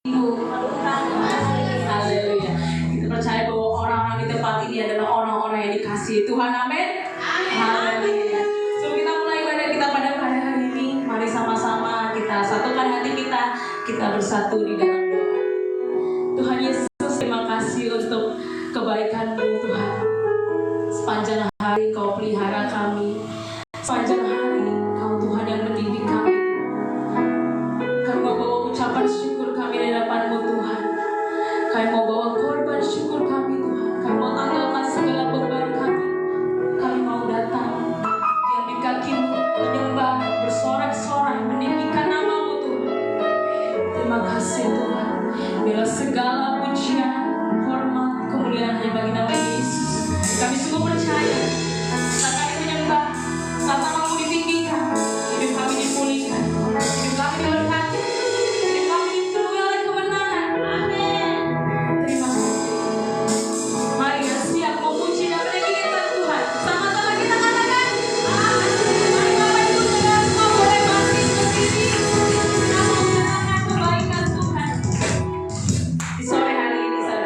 Haleluya. Kita percaya bahwa orang-orang di tempat ini adalah orang-orang yang dikasihi Tuhan. Amin. Haleluya. Sebelum kita mulai ibadah kita pada hari ini, mari sama-sama kita satukan hati kita bersatu di dalam doa. Tuhan Yesus, terima kasih untuk kebaikan-Mu Tuhan. Sepanjang hari Kau pelihara kami. Sepanjang hari Kau Tuhan yang mendidik kami. Kami mau bawa ucapan syukur kami di hadapan-Mu Tuhan. Kami mau bawa korban syukur kami Tuhan. Kami mau tanggalkan segala beban kami. Kami mau datang di kaki-Mu, menyembah, bersorak-sorai, meninggikan nama-Mu Tuhan. Terima kasih Tuhan. Bila segala pujian, hormat, kemuliaan hanya bagi nama Yesus. Kami sungguh percaya. Saat kami menyembah, saat nama-Mu ditinggikan, hidup kami dipulihkan, hidup kami diberkati, hidup kami dipenuhi oleh kebenaran. Amin. Terima kasih. Mari kita siap memuji dan meninggikan Tuhan. Sama-sama kita katakan, amin. Mari Bapak Ibu Saudara semua boleh bangkit berdiri. Kita mau menyatakan kebaikan Tuhan. Di sore hari ini, saudara.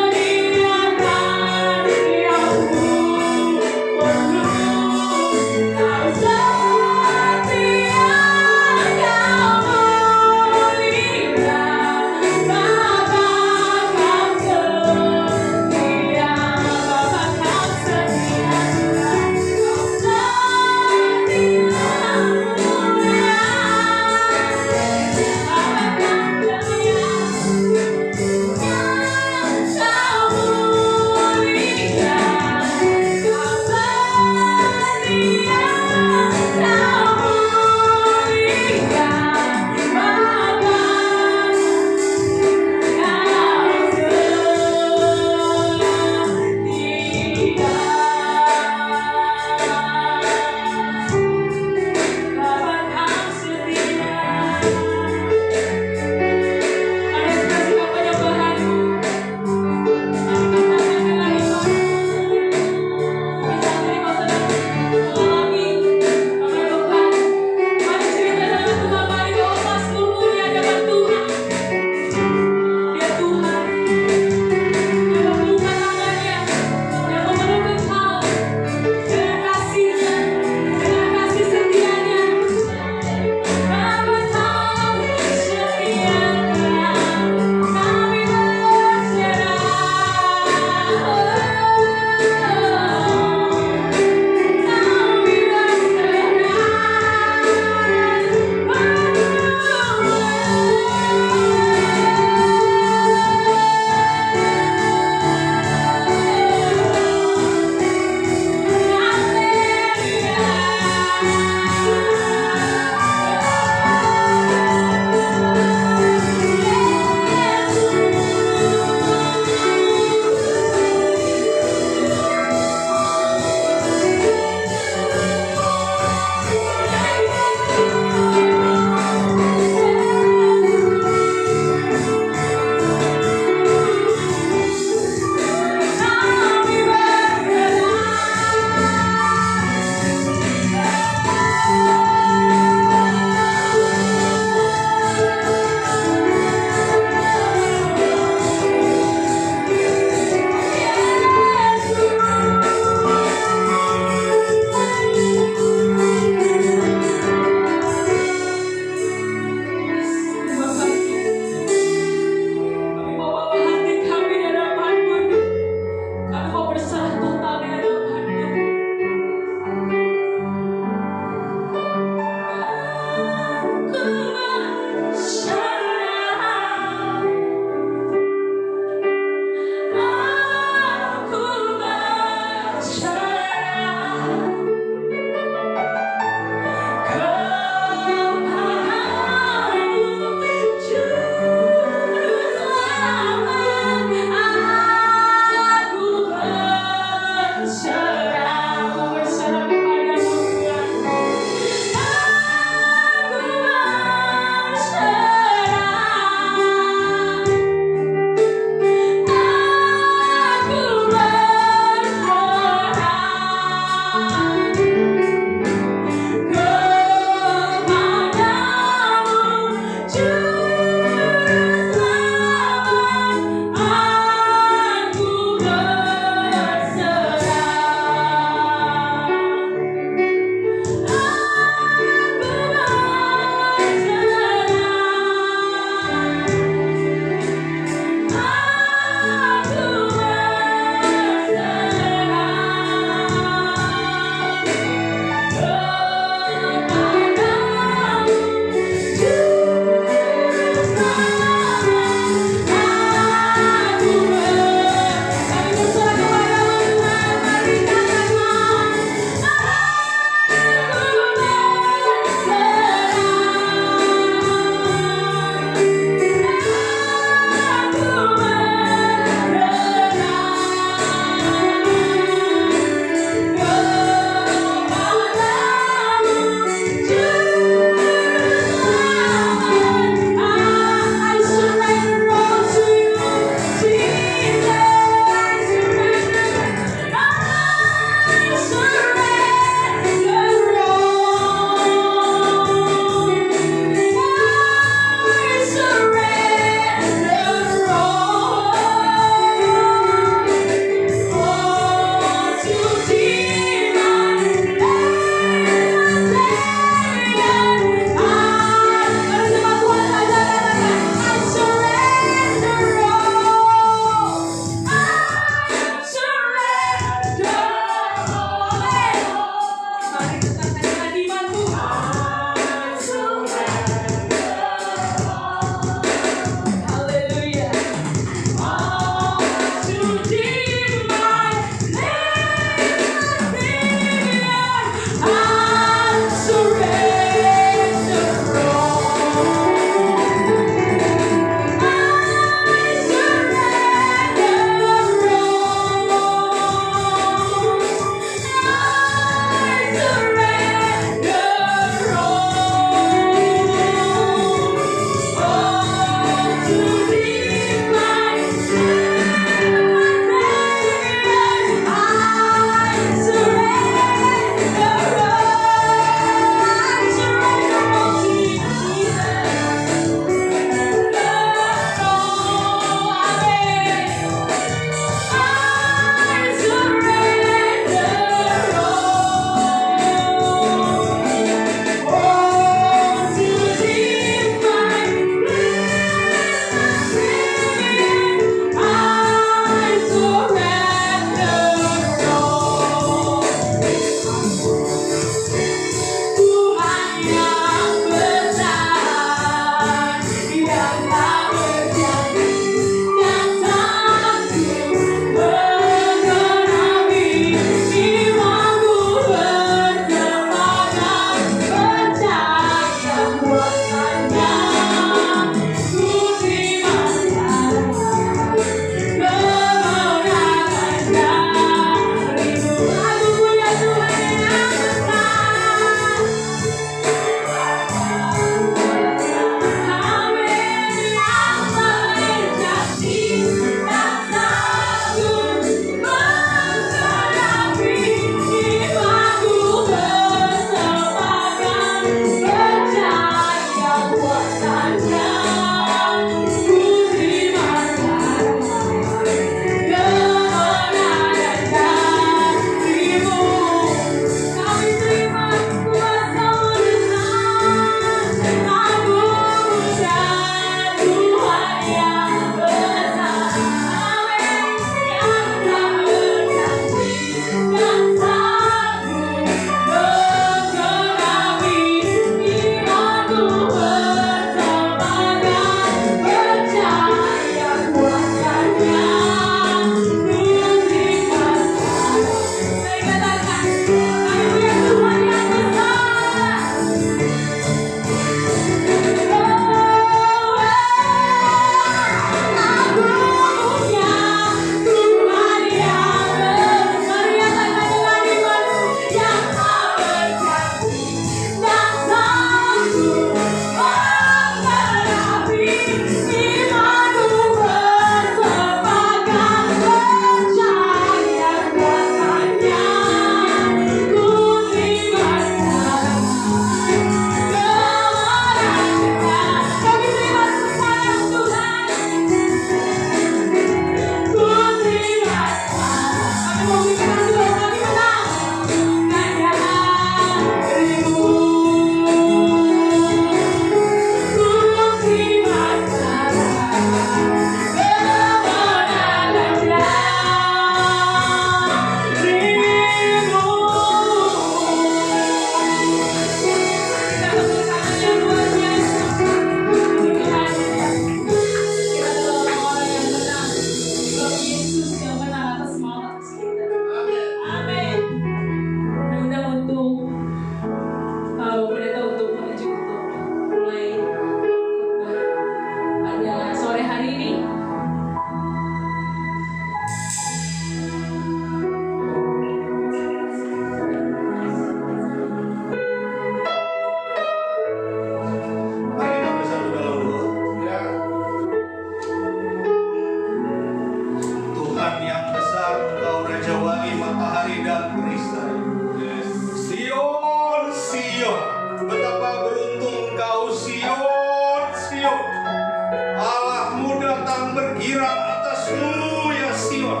tergirang atasmu ya Sion.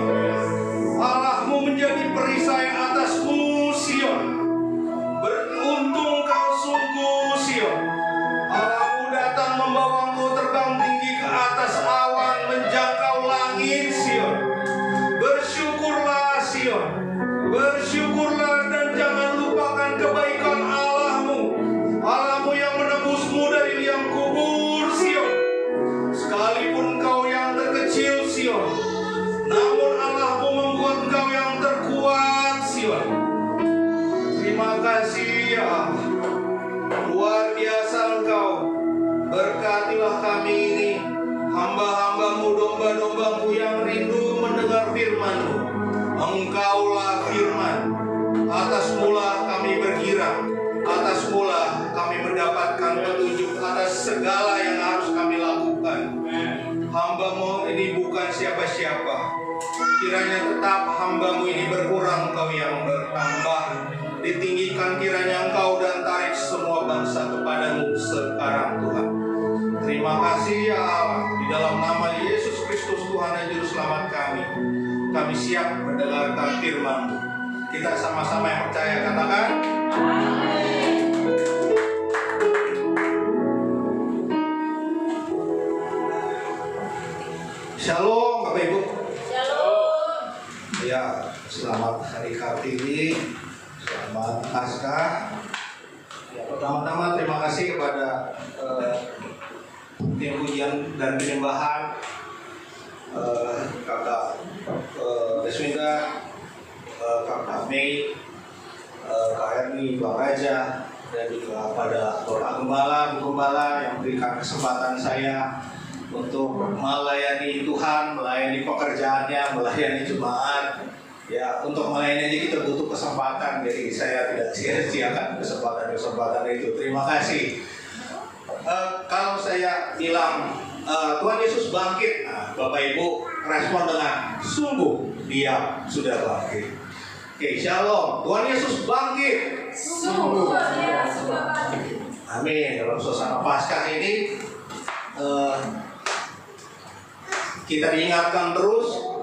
Allahmu menjadi perisai atasmu Sion. Beruntung kau sungguh Sion. Allahmu datang membawa engkau terbang tinggi ke atas awan, menjangkau langit Sion. Bersyukurlah Sion. Bersyukurlah dan jangan lupakan kebaikan Allahmu. Allahmu yang menebusmu dari liang kubur Sion. Sekalipun kau yang terkecil Sion, namun Allahmu membuat kau yang terkuat Sion. Terima kasih ya Allah. Luar biasa Engkau. Berkatilah kami ini, hamba-hambamu, domba-dombamu yang rindu mendengar firman-Mu. Engkaulah firman. Atas-Mulah kami bergirang. Atas-Mulah kami mendapatkan petunjuk atas segala yang harus kami lakukan. Hamba-Mu ini bukan siapa-siapa. Kiranya tetap hamba-Mu ini berkurang, Engkau yang bertambah. Ditinggikan kiranya Engkau dan tarik semua bangsa kepadamu sekarang Tuhan. Terima kasih ya Allah. Di dalam nama Yesus Kristus Tuhan dan Juru Selamat kami siap mendengarkan firman-Mu. Kita sama-sama yang percaya katakan amin. Shalom Bapak Ibu. Shalom. Ya, selamat Hari Kartini. Selamat Paskah. Ya, pertama-tama terima kasih kepada tim pujian dan penyembahan, Kakak Deswinda, Kakak Mei, Kak Erni, Bang Raja, dan juga pada Bapak Gembala, Bu Gembala yang memberikan kesempatan saya untuk melayani Tuhan, melayani pekerjaannya, melayani jemaat. Ya, untuk melayani aja kita butuh kesempatan, jadi saya tidak sia-siakan kesempatan itu. Terima kasih. Kalau saya bilang Tuhan Yesus bangkit, nah, Bapak Ibu respon dengan sungguh Dia sudah bangkit. Oke, shalom. Tuhan Yesus bangkit. Sungguh Dia sudah bangkit. Amin. Dalam suasana Paskah ini kita diingatkan terus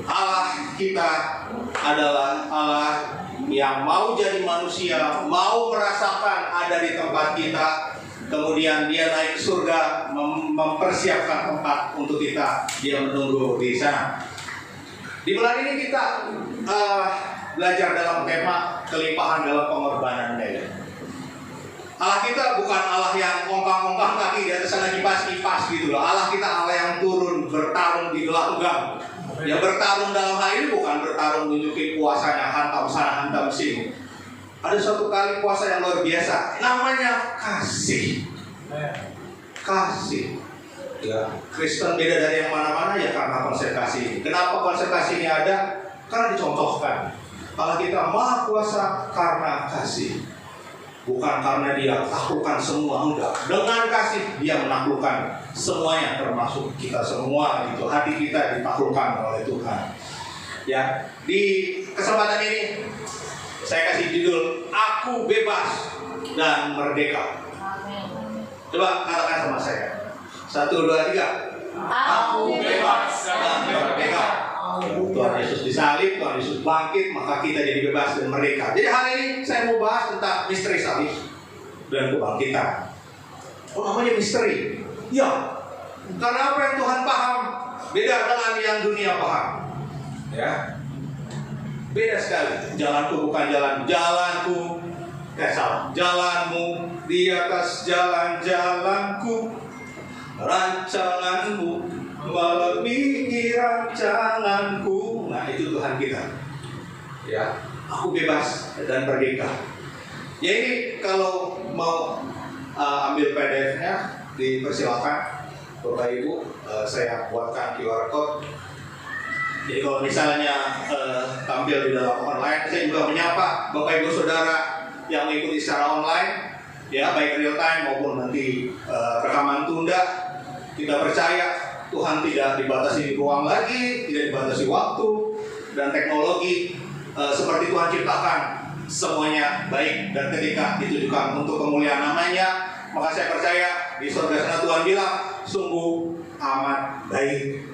Allah kita adalah Allah yang mau jadi manusia, mau merasakan ada di tempat kita. Kemudian Dia naik ke surga, mempersiapkan tempat untuk kita. Dia menunggu di sana. Di bulan ini kita belajar dalam tema kelimpahan dalam pengorbanan-Nya. Allah kita bukan Allah yang ongkang-ongkang kaki di atas sana kipas-kipas gitu loh. Allah kita Allah yang turun bertarung di gelanggang. Ya, bertarung dalam hal ini bukan bertarung nunjukin kuasanya, hantam sana hantam sini. Ada suatu kali kuasa yang luar biasa, namanya kasih. Kasih. Ya, Kristen beda dari yang mana-mana ya karena konsep kasih. Kenapa konsep kasih ini ada? Karena dicontohkan. Allah kita maha kuasa karena kasih. Bukan karena Dia taklukkan semua, enggak. Dengan kasih Dia menaklukkan semuanya, termasuk kita semua gitu. Hati kita ditaklukkan oleh Tuhan. Ya, di kesempatan ini saya kasih judul Aku Bebas dan Merdeka. Coba katakan sama saya. 1, 2, 3. Aku bebas dan merdeka. Tuhan Yesus disalib, Tuhan Yesus bangkit, maka kita jadi bebas dan merdeka. Jadi hari ini saya mau bahas tentang misteri salib dan kebangkitan. Oh, namanya misteri? Ya, karena apa yang Tuhan paham beda dengan yang dunia paham. Ya, beda sekali. Jalanku bukan jalanku, salah. Jalanmu di atas jalanku, rancanganmu melebihi rancanganku. Nah, itu Tuhan kita. Ya, aku bebas dan merdeka. Ya, ini kalau mau ambil PDF-nya dipersilakan Bapak Ibu. Saya buatkan QR code. Jadi kalau misalnya tampil di dalam online, saya juga menyapa Bapak Ibu Saudara yang mengikuti secara online, ya baik real time maupun nanti rekaman tunda. Kita percaya Tuhan tidak dibatasi ruang lagi, tidak dibatasi waktu dan teknologi. Seperti Tuhan ciptakan, semuanya baik dan ketika ditujukan untuk kemuliaan namanya, maka saya percaya di surga sana Tuhan bilang, sungguh amat baik.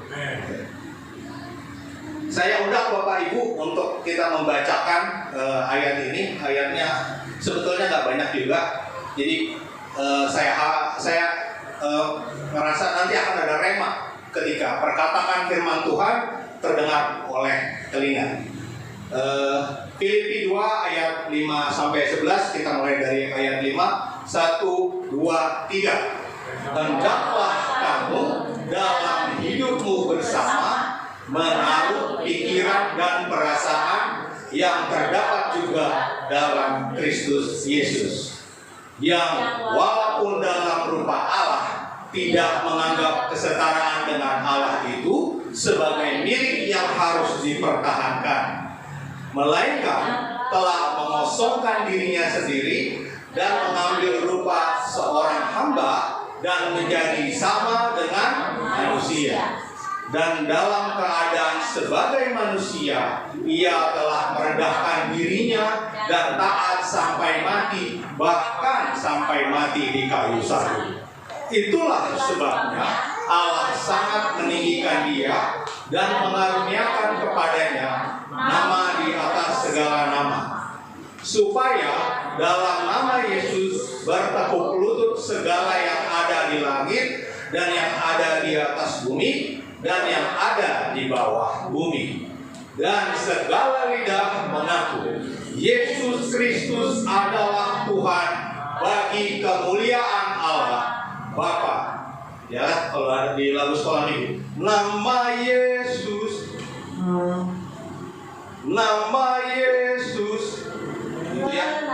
Saya undang Bapak Ibu untuk kita membacakan ayat ini. Ayatnya sebetulnya nggak banyak juga. Jadi saya merasa nanti akan ada rema ketika perkataan firman Tuhan terdengar oleh telinga. Filipi 2 ayat 5 sampai 11, kita mulai dari ayat 5. 1, 2, 3. Hendaklah kamu dalam hidupmu bersama menaruh pikiran dan perasaan yang terdapat juga dalam Kristus Yesus, yang walaupun dalam rupa Allah tidak menganggap kesetaraan dengan Allah itu sebagai milik yang harus dipertahankan, melainkan telah mengosongkan dirinya sendiri dan mengambil rupa seorang hamba dan menjadi sama dengan manusia. Dan dalam keadaan sebagai manusia, ia telah merendahkan dirinya dan taat sampai mati, bahkan sampai mati di kayu salib. Itulah sebabnya Allah sangat meninggikan dia dan mengaruniakan kepadanya nama di atas segala nama, supaya dalam nama Yesus bertekuk lutut segala yang ada di langit dan yang ada di atas bumi dan yang ada di bawah bumi, dan segala lidah mengaku Yesus Kristus adalah Tuhan, bagi kemuliaan Allah Bapa. Ya, kalau ada di lagu sekolah minggu, nama Yesus, nama Yesus, gitu ya.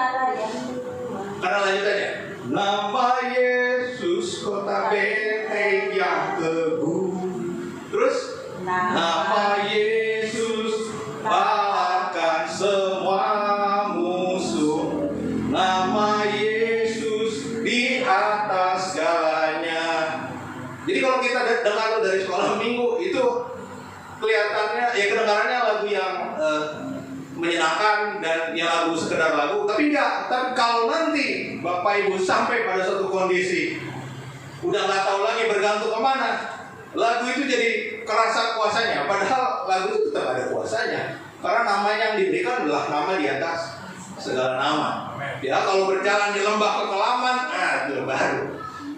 Karena lanjutannya, nama Yesus kota benteng yang teguh. Terus, nama Yesus kalahkan semua musuh. Nama Yesus di atas segalanya. Jadi kalau kita dengar dari sekolah minggu itu kelihatannya, ya kedengarannya lagu yang menyenangkan dan yang lagu sekedar lagu, tapi enggak. Tapi kalau nanti Bapak Ibu sampai pada suatu kondisi udah nggak tahu lagi bergantung kemana, lagu itu jadi kerasa kuasanya. Padahal lagu itu tetap ada kuasanya, karena namanya yang diberikan adalah nama di atas segala nama. Ya, kalau berjalan di lembah kekelaman, itu baru.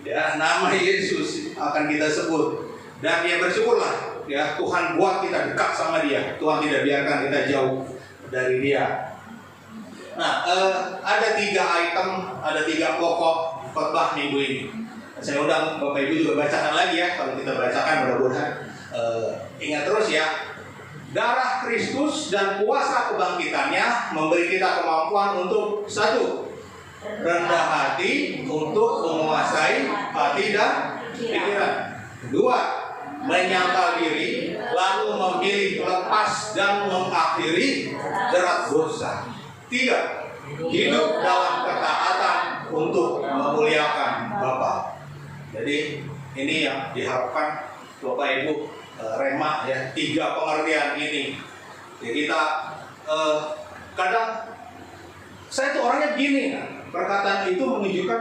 Ya, nama Yesus akan kita sebut. Dan ya bersyukurlah, ya Tuhan buat kita dekat sama Dia. Tuhan tidak biarkan kita jauh dari Dia. Nah, ada 3 item, ada 3 pokok khotbah minggu ini. Saya undang Bapak Ibu juga bacakan lagi ya. Kalau kita bacakan mudah-mudahan ingat terus ya. Darah Kristus dan kuasa kebangkitannya memberi kita kemampuan untuk 1. Rendah hati untuk menguasai hati dan pikiran. 2. Menyangkal diri lalu memilih lepas dan mengakhiri jerat dosa. 3. Hidup dalam ketaatan untuk memuliakan Bapa. Jadi ini yang diharapkan Bapak Ibu rema ya, 3 pengertian ini. Ya, kita kadang saya tuh orangnya gini, perkataan itu menunjukkan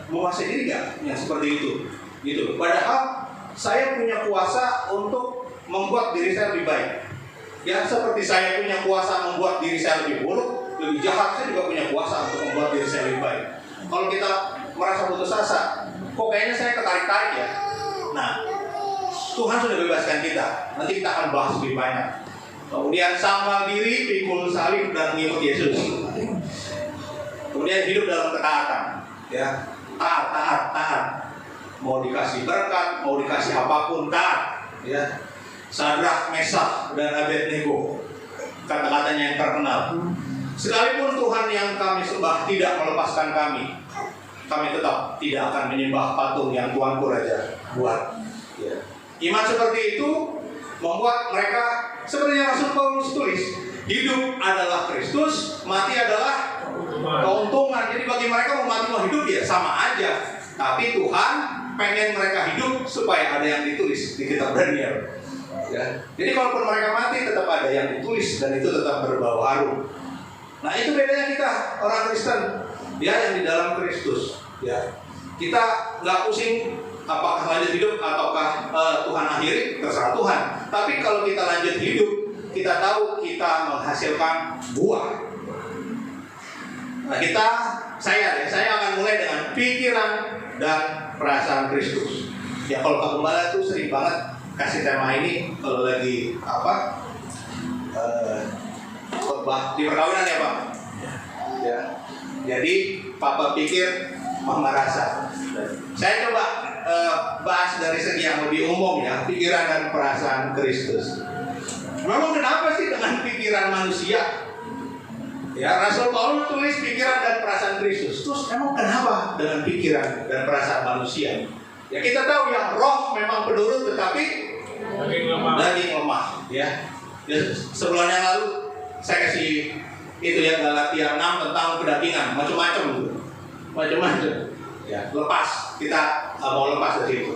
menguasai diri nggak yang seperti itu, gitu. Padahal saya punya kuasa untuk membuat diri saya lebih baik. Ya, seperti saya punya kuasa membuat diri saya lebih buruk, lebih jahat, saya juga punya kuasa untuk membuat diri saya lebih baik. Kalau kita merasa putus asa, kok kayaknya saya ketarik-tarik ya. Nah, Tuhan sudah bebaskan kita. Nanti kita akan bahas lebih banyak. Kemudian sangkal diri, pikul salib dan mengikut Yesus. Kemudian hidup dalam ketaatan, ya, taat. Mau dikasih berkat, mau dikasih apapun taat, ya. Sadrak, Mesak dan Abednego, kata-katanya yang terkenal. Sekalipun Tuhan yang kami sembah tidak melepaskan kami tetap tidak akan menyembah patung yang Tuanku Raja buat. Ya. Iman seperti itu membuat mereka seperti yang Rasul Paulus tulis, hidup adalah Kristus, mati adalah keuntungan. Jadi bagi mereka mau mati mau hidup ya sama aja. Tapi Tuhan pengen mereka hidup supaya ada yang ditulis di kitab Daniel. Ya. Jadi kalaupun mereka mati tetap ada yang ditulis dan itu tetap berbau harum. Nah, itu bedanya kita orang Kristen, dia yang di dalam Kristus. Ya. Kita nggak pusing apakah lanjut hidup ataukah Tuhan akhiri, terserah Tuhan. Tapi kalau kita lanjut hidup, kita tahu kita menghasilkan buah. Nah, saya akan mulai dengan pikiran dan perasaan Kristus. Ya, kalau Pak Gembala tuh sering banget kasih tema ini kalau lagi khotbah di perkawinan ya Pak. Ya. Jadi Papa pikir, Mama rasa. Saya coba bahas dari segi yang lebih umum ya, pikiran dan perasaan Kristus. Memang kenapa sih dengan pikiran manusia? Ya, Rasul Paulus tulis pikiran dan perasaan Kristus. Terus emang kenapa dengan pikiran dan perasaan manusia? Ya, kita tahu ya, roh memang penurut tetapi daging lemah. Ya, sebulan yang lalu saya kasih itu ya Galatia 6 tentang kedagingan, macam-macam. Ya, lepas, kita mau lepas dari itu.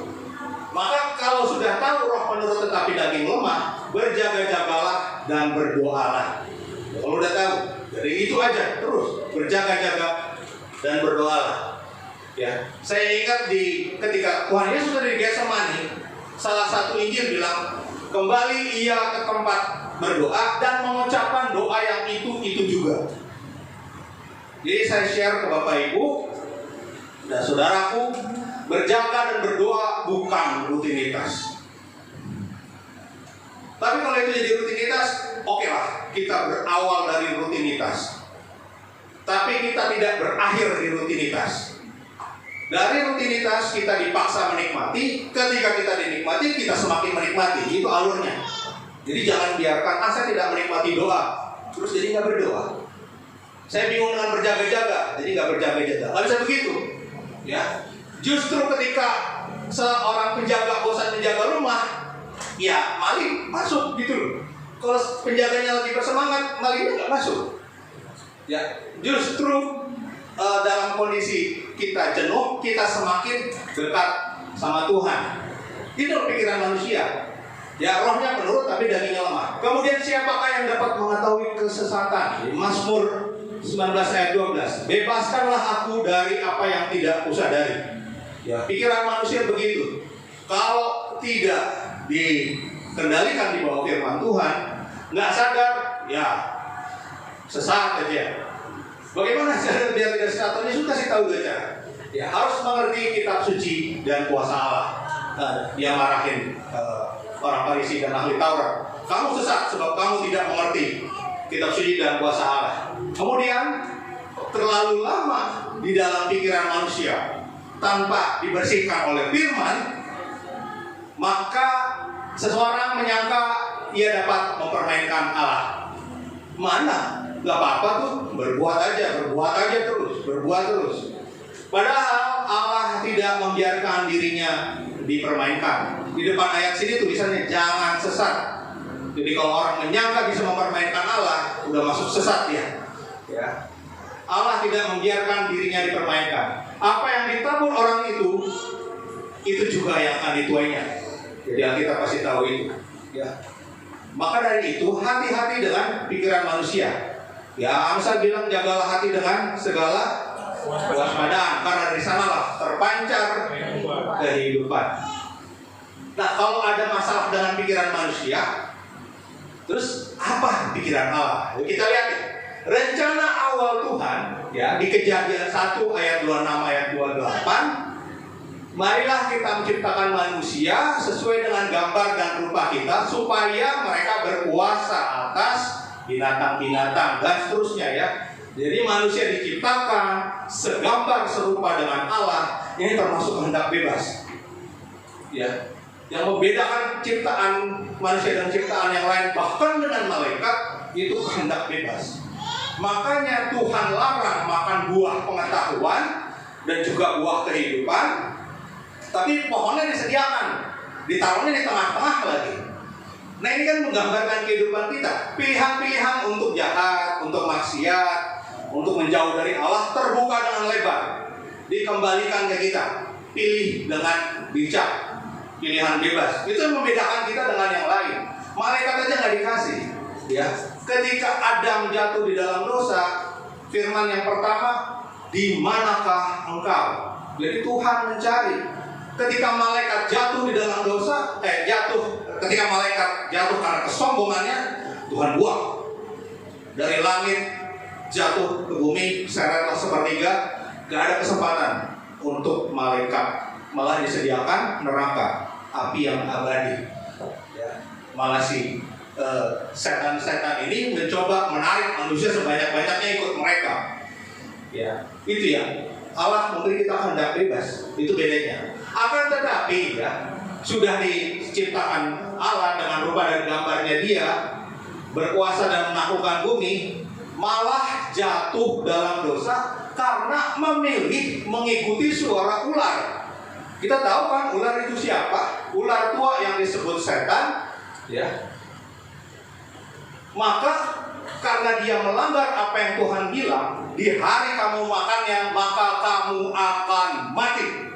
Maka kalau sudah tahu roh menurut tetapi daging lemah, berjaga-jagalah dan berdoalah. Kalau udah tahu, jadi itu aja terus berjaga-jaga dan berdoalah. Ya, saya ingat ketika Tuhan Yesus dari Getsemani, salah satu Injil bilang, kembali ia ke tempat berdoa dan mengucapkan doa yang itu juga. Jadi saya share ke Bapak Ibu dan saudaraku, berjaga dan berdoa bukan rutinitas. Tapi kalau itu jadi rutinitas, oke lah, kita berawal dari rutinitas. Tapi kita tidak berakhir di rutinitas. Dari rutinitas kita dipaksa menikmati, ketika kita dinikmati, kita semakin menikmati. Itu alurnya. Jadi jangan biarkan, saya tidak menikmati doa, terus jadi nggak berdoa. Saya bingung dengan berjaga-jaga, jadi nggak berjaga-jaga. Nggak bisa begitu. Ya, justru ketika seorang penjaga bosan menjaga rumah, ya maling masuk gitu loh. Kalau penjaganya lagi bersemangat, malingnya nggak masuk. Ya, justru dalam kondisi kita jenuh, kita semakin dekat sama Tuhan. Itu pikiran manusia. Ya, rohnya penurut tapi dagingnya lemah. Kemudian siapakah yang dapat mengetahui kesesatan? Mazmur 19 ayat 12. Bebaskanlah aku dari apa yang tidak kusadari. Ya, pikiran manusia begitu. Kalau tidak dikendalikan di bawah firman Tuhan, nggak sadar, ya sesat aja. Bagaimana cara biar tidak sesat? Yesus kasih tahu cara. Ya, harus mengerti kitab suci dan kuasa Allah. Dia marahin orang Farisi dan ahli Taurat. Kamu sesat sebab kamu tidak mengerti kitab suci dan kuasa Allah. Kemudian terlalu lama di dalam pikiran manusia tanpa dibersihkan oleh firman, maka seseorang menyangka ia dapat mempermainkan Allah. Mana? Gak apa-apa tuh, berbuat aja terus. Padahal Allah tidak membiarkan dirinya dipermainkan. Di depan ayat sini tulisannya jangan sesat. Jadi kalau orang menyangka bisa mempermainkan Allah, udah masuk sesat ya. Allah tidak membiarkan dirinya dipermainkan. Apa yang ditabur orang itu juga yang akan dituainya. Jadi Alkitab pasti tahu itu. Ya. Maka dari itu hati-hati dengan pikiran manusia. Ya, Amsal bilang jagalah hati dengan segala kewaspadaan, karena dari sanalah terpancar kehidupan. Nah, kalau ada masalah dengan pikiran manusia, terus apa pikiran Allah? Kita lihat ya. Rencana awal Tuhan ya di Kejadian 1 ayat 26 ayat 28, marilah kita menciptakan manusia sesuai dengan gambar dan rupa kita supaya mereka berkuasa atas binatang-binatang dan seterusnya ya. Jadi manusia diciptakan segambar serupa dengan Allah. Ini termasuk kehendak bebas. Ya. Yang membedakan ciptaan manusia dan ciptaan yang lain bahkan dengan malaikat itu kehendak bebas. Makanya Tuhan larang makan buah pengetahuan dan juga buah kehidupan. Tapi pohonnya disediakan, ditaruhnya di tengah-tengah lagi. Nah, ini kan menggambarkan kehidupan kita. Pilihan-pilihan untuk jahat, untuk maksiat, untuk menjauh dari Allah terbuka dengan lebar. Dikembalikan ke kita. Pilih dengan bijak. Pilihan bebas. Itu yang membedakan kita dengan yang lain. Malaikat aja nggak dikasih. Ya. Ketika Adam jatuh di dalam dosa, firman yang pertama, di manakah engkau? Jadi Tuhan mencari. ketika malaikat jatuh di dalam dosa, ketika malaikat jatuh karena kesombongannya, Tuhan buang dari langit, jatuh ke bumi, seretlah sepertiga, gak ada kesempatan untuk malaikat, malah disediakan neraka, api yang abadi. Ya, malah si setan-setan ini mencoba menarik manusia sebanyak-banyaknya ikut mereka. Ya, itu ya. Allah memberi kita kehendak bebas, itu bedanya. Akan tetapi ya, sudah diciptakan Allah dengan rupa dan gambarnya Dia, berkuasa dan menaklukkan bumi, malah jatuh dalam dosa karena memilih mengikuti suara ular. Kita tahu kan ular itu siapa? Ular tua yang disebut setan, ya. Maka karena dia melanggar apa yang Tuhan bilang, di hari kamu makannya, maka kamu akan mati.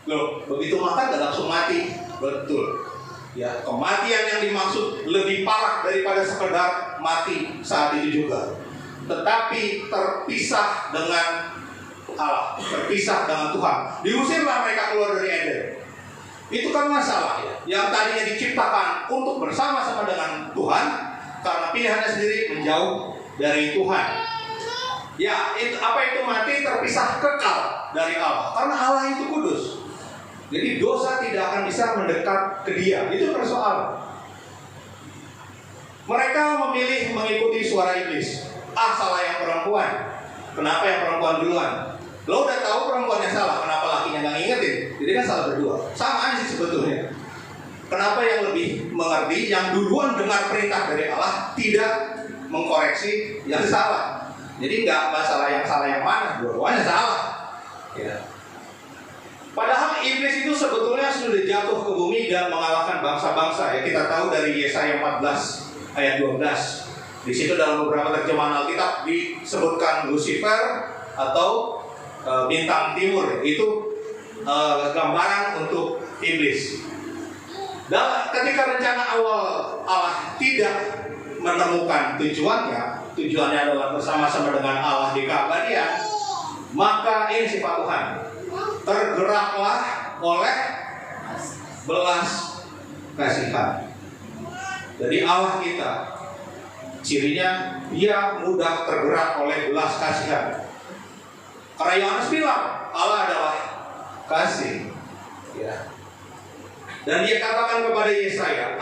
Loh, begitu makan gak langsung mati? Betul. Ya, kematian yang dimaksud lebih parah daripada sekedar mati saat itu juga. Tetapi terpisah dengan Allah, terpisah dengan Tuhan. Diusirlah mereka keluar dari Eden. Itu kan masalah ya. Yang tadinya diciptakan untuk bersama-sama dengan Tuhan, karena pilihannya sendiri menjauh dari Tuhan. Ya, itu apa itu mati, terpisah kekal dari Allah. Karena Allah itu kudus. Jadi dosa tidak akan bisa mendekat ke Dia. Itu persoalan. Mereka memilih mengikuti suara iblis. Salah yang perempuan. Kenapa yang perempuan duluan? Lo udah tahu perempuannya salah, kenapa lakinya nggak ngingetin? Jadi kan salah berdua. Sama aja sih sebetulnya. Kenapa yang lebih mengerti, yang duluan dengar perintah dari Allah, tidak mengkoreksi yang salah? Jadi nggak masalah yang salah yang mana, dua-duanya salah. Ya. Padahal iblis itu sebetulnya sudah jatuh ke bumi dan mengalahkan bangsa-bangsa. Ya, kita tahu dari Yesaya 14 ayat 12. Di situ dalam beberapa terjemahan Alkitab disebutkan Lucifer atau bintang timur. Itu gambaran untuk iblis. Dan ketika rencana awal Allah tidak menemukan tujuannya adalah bersama-sama dengan Allah di keabadian, maka ini sifat Tuhan. Tergeraklah oleh belas kasihan. Jadi Allah kita cirinya Dia mudah tergerak oleh belas kasihan. Karena Yohanes bilang Allah adalah kasih, ya. Dan Dia katakan kepada Yesaya,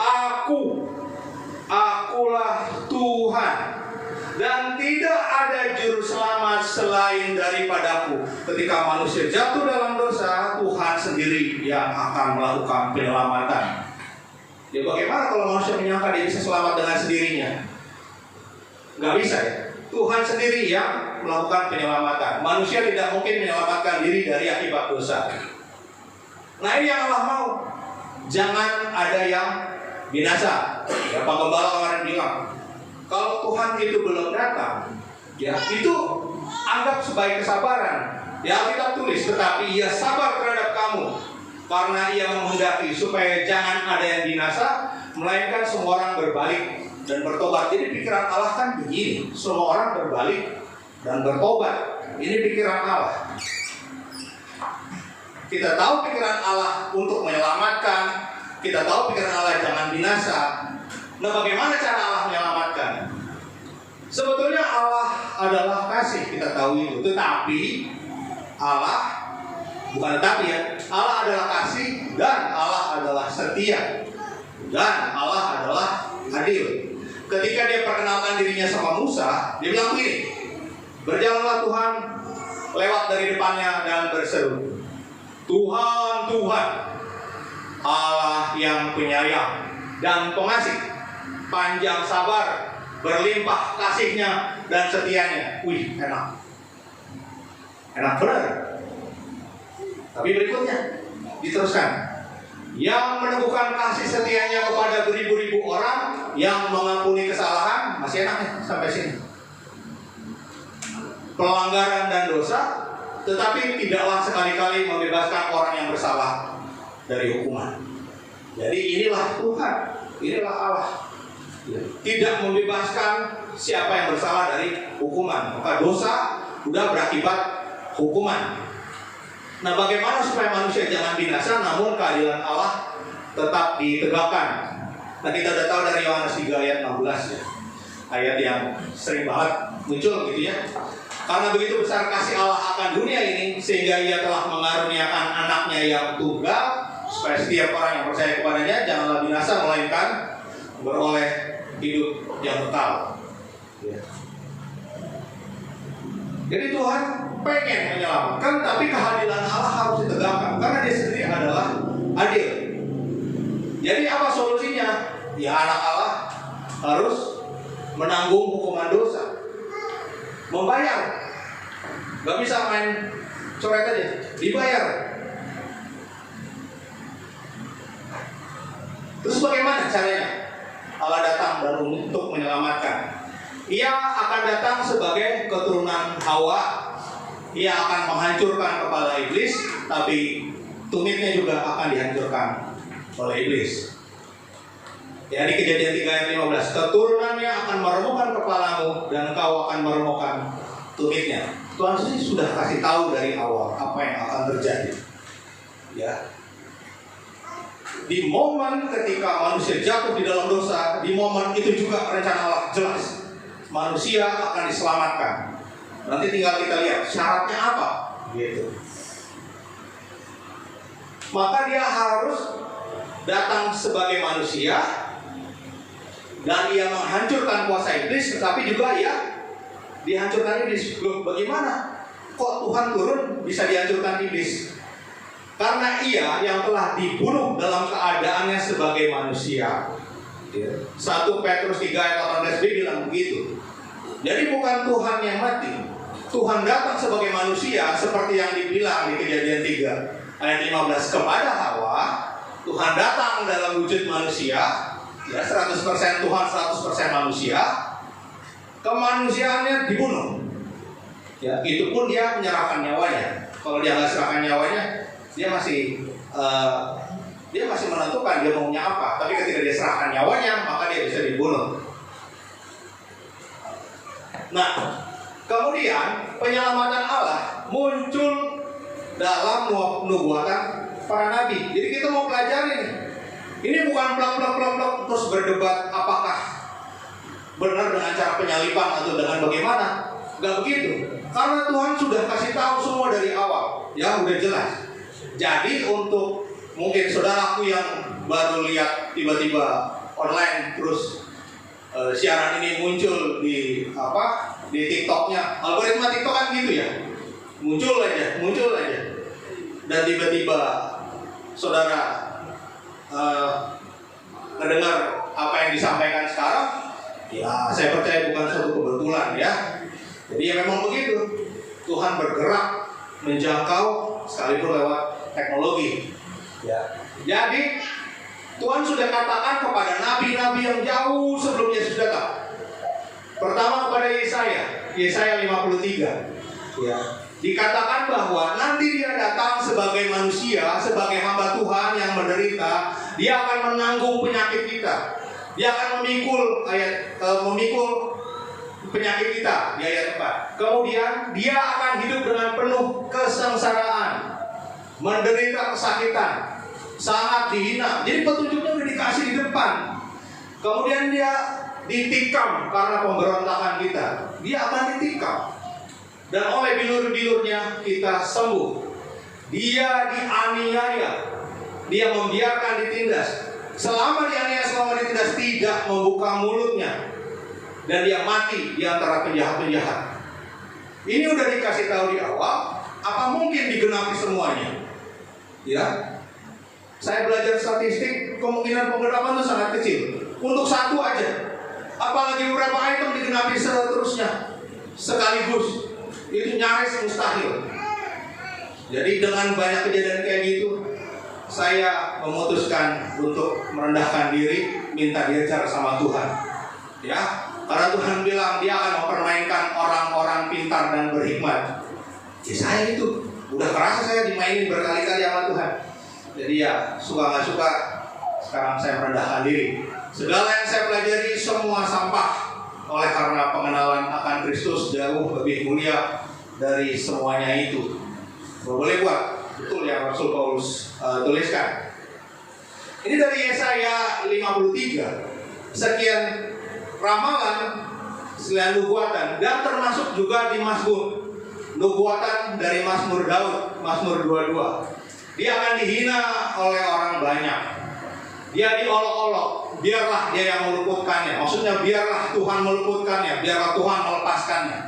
Akulah Tuhan, dan tidak ada juru selamat selain daripadaku. Ketika manusia jatuh dalam dosa, Tuhan sendiri yang akan melakukan penyelamatan. Ya bagaimana kalau manusia menyangka dia bisa selamat dengan sendirinya? Gak bisa ya. Tuhan sendiri yang melakukan penyelamatan. Manusia tidak mungkin menyelamatkan diri dari akibat dosa. Nah ini yang Allah mau. Jangan ada yang binasa. Ya, Pak Gembala kemarin bilang, kalau Tuhan itu belum datang, ya itu anggap sebagai kesabaran. Ya kita tulis, tetapi Ia sabar terhadap kamu, karena Ia menghendaki supaya jangan ada yang binasa, melainkan semua orang berbalik dan bertobat. Jadi pikiran Allah kan begini, semua orang berbalik dan bertobat. Ini pikiran Allah. Kita tahu pikiran Allah untuk menyelamatkan, kita tahu pikiran Allah jangan binasa. Nah bagaimana cara Allah menyelamatkan? Sebetulnya Allah adalah kasih, kita tahu itu. Tetapi Allah, bukan tetapi ya, Allah adalah kasih dan Allah adalah setia dan Allah adalah adil. Ketika Dia perkenalkan dirinya sama Musa, Dia bilang begini, berjalanlah Tuhan lewat dari depannya dan berseru, Tuhan, Tuhan, Allah yang penyayang dan pengasih, panjang sabar, berlimpah kasihnya dan setianya. Wih, enak. Enak benar. Tapi berikutnya diteruskan, yang meneguhkan kasih setianya kepada beribu-ribu orang, yang mengampuni kesalahan. Masih enak ya sampai sini. Pelanggaran dan dosa, tetapi tidaklah sekali-kali membebaskan orang yang bersalah dari hukuman. Jadi inilah Tuhan, inilah Allah. Tidak membebaskan siapa yang bersalah dari hukuman. Maka dosa sudah berakibat hukuman. Nah, bagaimana supaya manusia jangan binasa namun keadilan Allah tetap ditegakkan? Nah, kita udah tahu dari Yohanes 3 ayat 16 ya. Ayat yang sering banget muncul gitu ya. Karena begitu besar kasih Allah akan dunia ini, sehingga Ia telah mengaruniakan anaknya yang tunggal, supaya setiap orang yang percaya kepadanya janganlah binasa, melainkan beroleh hidup yang kekal. Ya. Jadi Tuhan pengen menyelamatkan, tapi keadilan Allah harus ditegakkan, karena Dia sendiri adalah adil. Jadi apa solusinya? Ya, anak Allah harus menanggung hukuman dosa, membayar. Gak bisa main coret aja, dibayar. Terus bagaimana caranya Allah datang dan untuk menyelamatkan? Ia akan datang sebagai keturunan Hawa. Ia akan menghancurkan kepala iblis, tapi tumitnya juga akan dihancurkan oleh iblis. Ya, di Kejadian 3 ayat 15, keturunannya akan meremukkan kepalamu dan kau akan meremukkan tumitnya. Tuhan sendiri sudah kasih tahu dari awal apa yang akan terjadi. Ya. Di momen ketika manusia jatuh di dalam dosa, di momen itu juga rencana Allah jelas. Manusia akan diselamatkan. Nanti tinggal kita lihat syaratnya apa, gitu. Maka Dia harus datang sebagai manusia, dan Ia menghancurkan kuasa iblis, tetapi juga Ia dihancurkan iblis. Loh, bagaimana? Kok Tuhan turun bisa dihancurkan iblis? Karena Ia yang telah dibunuh dalam keadaannya sebagai manusia. 1 Petrus 3 ayat 18b bilang begitu. Jadi bukan Tuhan yang mati, Tuhan datang sebagai manusia, seperti yang dibilang di Kejadian 3 ayat 15 kepada Hawa. Tuhan datang dalam wujud manusia, ya 100% Tuhan, 100% manusia. Kemanusiaannya dibunuh. Ya, itu pun Dia menyerahkan nyawanya. Kalau Dia nggak serahkan nyawanya, dia masih menentukan dia maunya apa. Tapi ketika Dia serahkan nyawanya, maka Dia bisa dibunuh. Nah, kemudian penyelamatan Allah muncul dalam nubuatan para nabi. Jadi kita mau pelajari ini bukan plak terus berdebat apakah benar dengan cara penyaliban atau dengan bagaimana. Gak begitu. Karena Tuhan sudah kasih tahu semua dari awal. Ya, udah jelas. Jadi untuk mungkin saudaraku yang baru lihat tiba-tiba online terus siaran ini muncul di TikToknya, algoritma TikTok kan gitu ya, muncul aja, dan tiba-tiba saudara mendengar apa yang disampaikan sekarang, ya saya percaya bukan suatu kebetulan ya. Jadi ya memang begitu, Tuhan bergerak menjangkau sekalipun lewat teknologi. Ya. Jadi Tuhan sudah katakan kepada nabi-nabi yang jauh sebelum Yesus datang. Pertama kepada Yesaya 53. Ya. Dikatakan bahwa nanti Dia datang sebagai manusia, sebagai hamba Tuhan yang menderita. Dia akan menanggung penyakit kita. Dia akan memikul penyakit kita di ayat 4. Kemudian Dia akan hidup dengan penuh kesengsaraan, menderita kesakitan, sangat dihina. Jadi petunjuknya udah dikasih di depan. Kemudian Dia ditikam karena pemberontakan kita. Dia akan ditikam. Dan oleh bilur-bilurnya kita sembuh. Dia dianiaya. Dia membiarkan ditindas. Selama dianiaya, selama ditindas, tidak membuka mulutnya. Dan Dia mati di antara penjahat-penjahat. Ini udah dikasih tahu di awal. Apa mungkin digenapi semuanya? Ya. Saya belajar statistik, kemungkinan pengenapan itu sangat kecil. Untuk satu aja. Apalagi beberapa item digenapi seterusnya sekaligus, itu nyaris mustahil. Jadi dengan banyak kejadian kayak gitu, saya memutuskan untuk merendahkan diri, minta diajar sama Tuhan. Ya, karena Tuhan bilang Dia akan mempermainkan orang-orang pintar dan berhikmat. Ya saya itu udah kerasa saya dimainin berkali-kali sama Tuhan. Jadi ya suka nggak suka, sekarang saya merendahkan diri. Segala yang saya pelajari semua sampah, oleh karena pengenalan akan Kristus jauh lebih mulia dari semuanya itu. Boleh buat betul yang Rasul Paulus tuliskan. Ini dari Yesaya 53. Sekian ramalan, sekian nubuatan, dan termasuk juga di Mazmur. Nubuatan dari Mazmur Daud, Mazmur 22. Dia akan dihina oleh orang banyak. Dia diolok-olok, biarlah dia yang meluputkannya. Maksudnya biarlah Tuhan meluputkannya, biarlah Tuhan melepaskannya.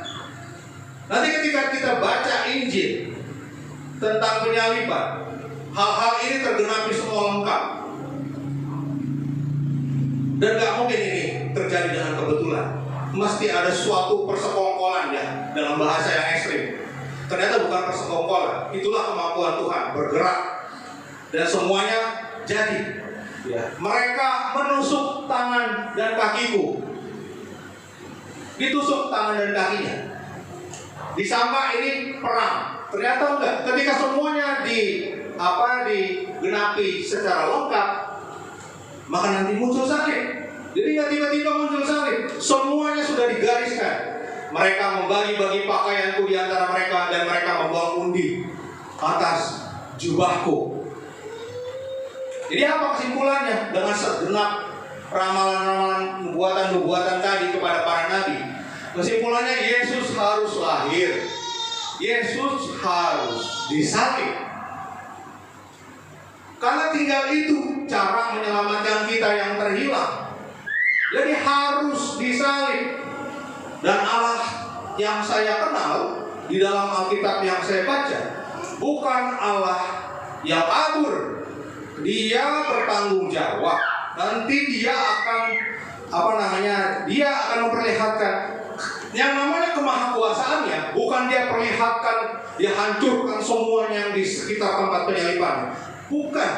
Nanti ketika kita baca Injil tentang penyaliban, hal-hal ini tergenapi semua lengkap. Dan gak mungkin ini terjadi dengan kebetulan. Mesti ada suatu persekongkolan ya, dalam bahasa yang ekstrim. Ternyata bukan persekongkolan. Itulah kemampuan Tuhan bergerak dan semuanya jadi. Ya. Mereka menusuk tangan dan kakiku. Ditusuk tangan dan kakinya. Disangka ini perang. Ternyata enggak. Ketika semuanya digenapi secara lengkap, maka nanti muncul salib. Jadi nggak tiba-tiba muncul salib. Semuanya sudah digariskan. Mereka membagi-bagi pakaianku di antara mereka, dan mereka membuang undi atas jubahku. Jadi apa kesimpulannya dengan segenap ramalan-ramalan nubuatan-nubuatan tadi kepada para nabi? Kesimpulannya Yesus harus lahir. Yesus harus disalib. Karena tinggal itu cara menyelamatkan kita yang terhilang. Jadi harus disalib. Dan Allah yang saya kenal di dalam Alkitab yang saya baca bukan Allah yang kabur. Dia bertanggung jawab. Nanti dia akan dia akan memperlihatkan yang namanya kemahakuasaannya. Bukan dia perlihatkan, dia hancurkan semuanya yang di sekitar tempat penyaliban. Bukan.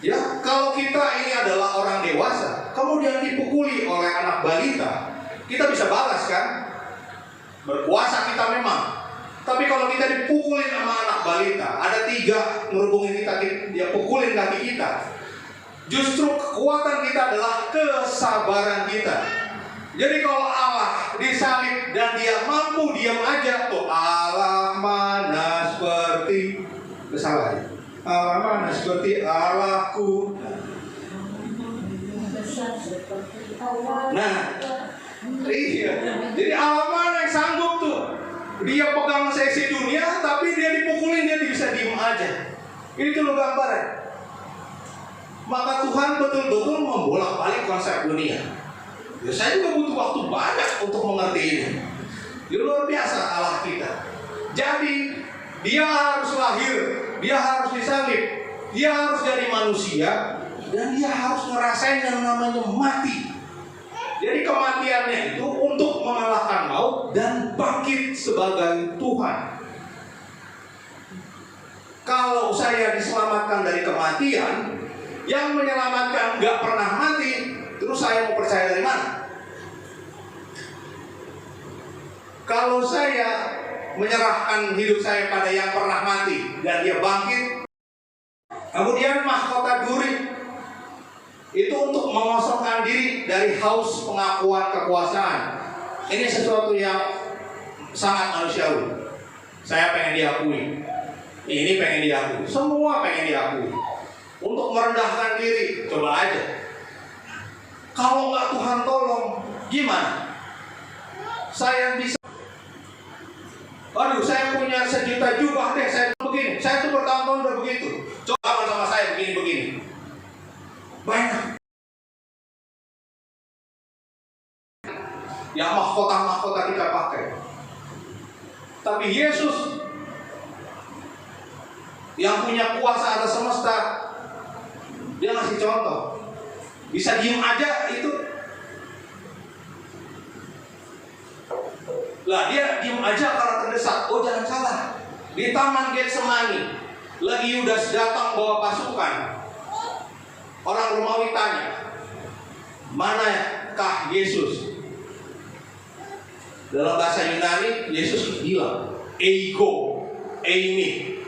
Ya, kalau kita ini adalah orang dewasa, kemudian dipukuli oleh anak balita, kita bisa balas kan? Berkuasa kita memang. Tapi kalau kita dipukulin sama anak balita, ada 3 merubungin kita, dia pukulin kaki kita. Justru kekuatan kita adalah kesabaran kita. Jadi kalau Allah disalib dan dia mampu diam aja, tuh Allah mana seperti kesalahan. Allah mana seperti Allahku. Nah, iya. Jadi Allah mana yang sanggup tuh? Dia pegang seisi dunia, tapi dia dipukulin, dia bisa diem aja. Ini tuh gambaran. Maka Tuhan betul-betul membolak-balik konsep dunia. Ya, saya juga butuh waktu banyak untuk mengerti ini. Dia luar biasa Allah kita. Jadi dia harus lahir, dia harus disalib, dia harus jadi manusia, dan dia harus ngerasain yang namanya mati. Jadi kematiannya itu untuk mengalahkan maut dan bangkit sebagai Tuhan. Kalau saya diselamatkan dari kematian, yang menyelamatkan nggak pernah mati, terus saya mau percaya dari mana? Kalau saya menyerahkan hidup saya pada yang pernah mati dan dia bangkit, kemudian mahkota duri itu untuk mengosongkan diri dari haus pengakuan kekuasaan. Ini sesuatu yang sangat manusiawi. Saya pengen diakui, ini pengen diakui, semua pengen diakui. Untuk merendahkan diri, coba aja. Kalau nggak Tuhan tolong, gimana? Saya bisa. Aduh, saya punya 1 juta jubah deh, saya begini. Saya tuh bertahun-tahun udah begitu. Coba sama saya begini-begini. Banyak. Yang mahkota-mahkota kita pakai. Tapi Yesus yang punya kuasa atas semesta, dia ngasih contoh. Bisa diem aja itu. Lah dia diem aja karena terdesak. Oh jangan salah. Di Taman Getsemani lagi Yudas datang bawa pasukan. Orang Romawi tanya, manakah Yesus? Dalam bahasa Yunani, Yesus bilang, ego, eimi.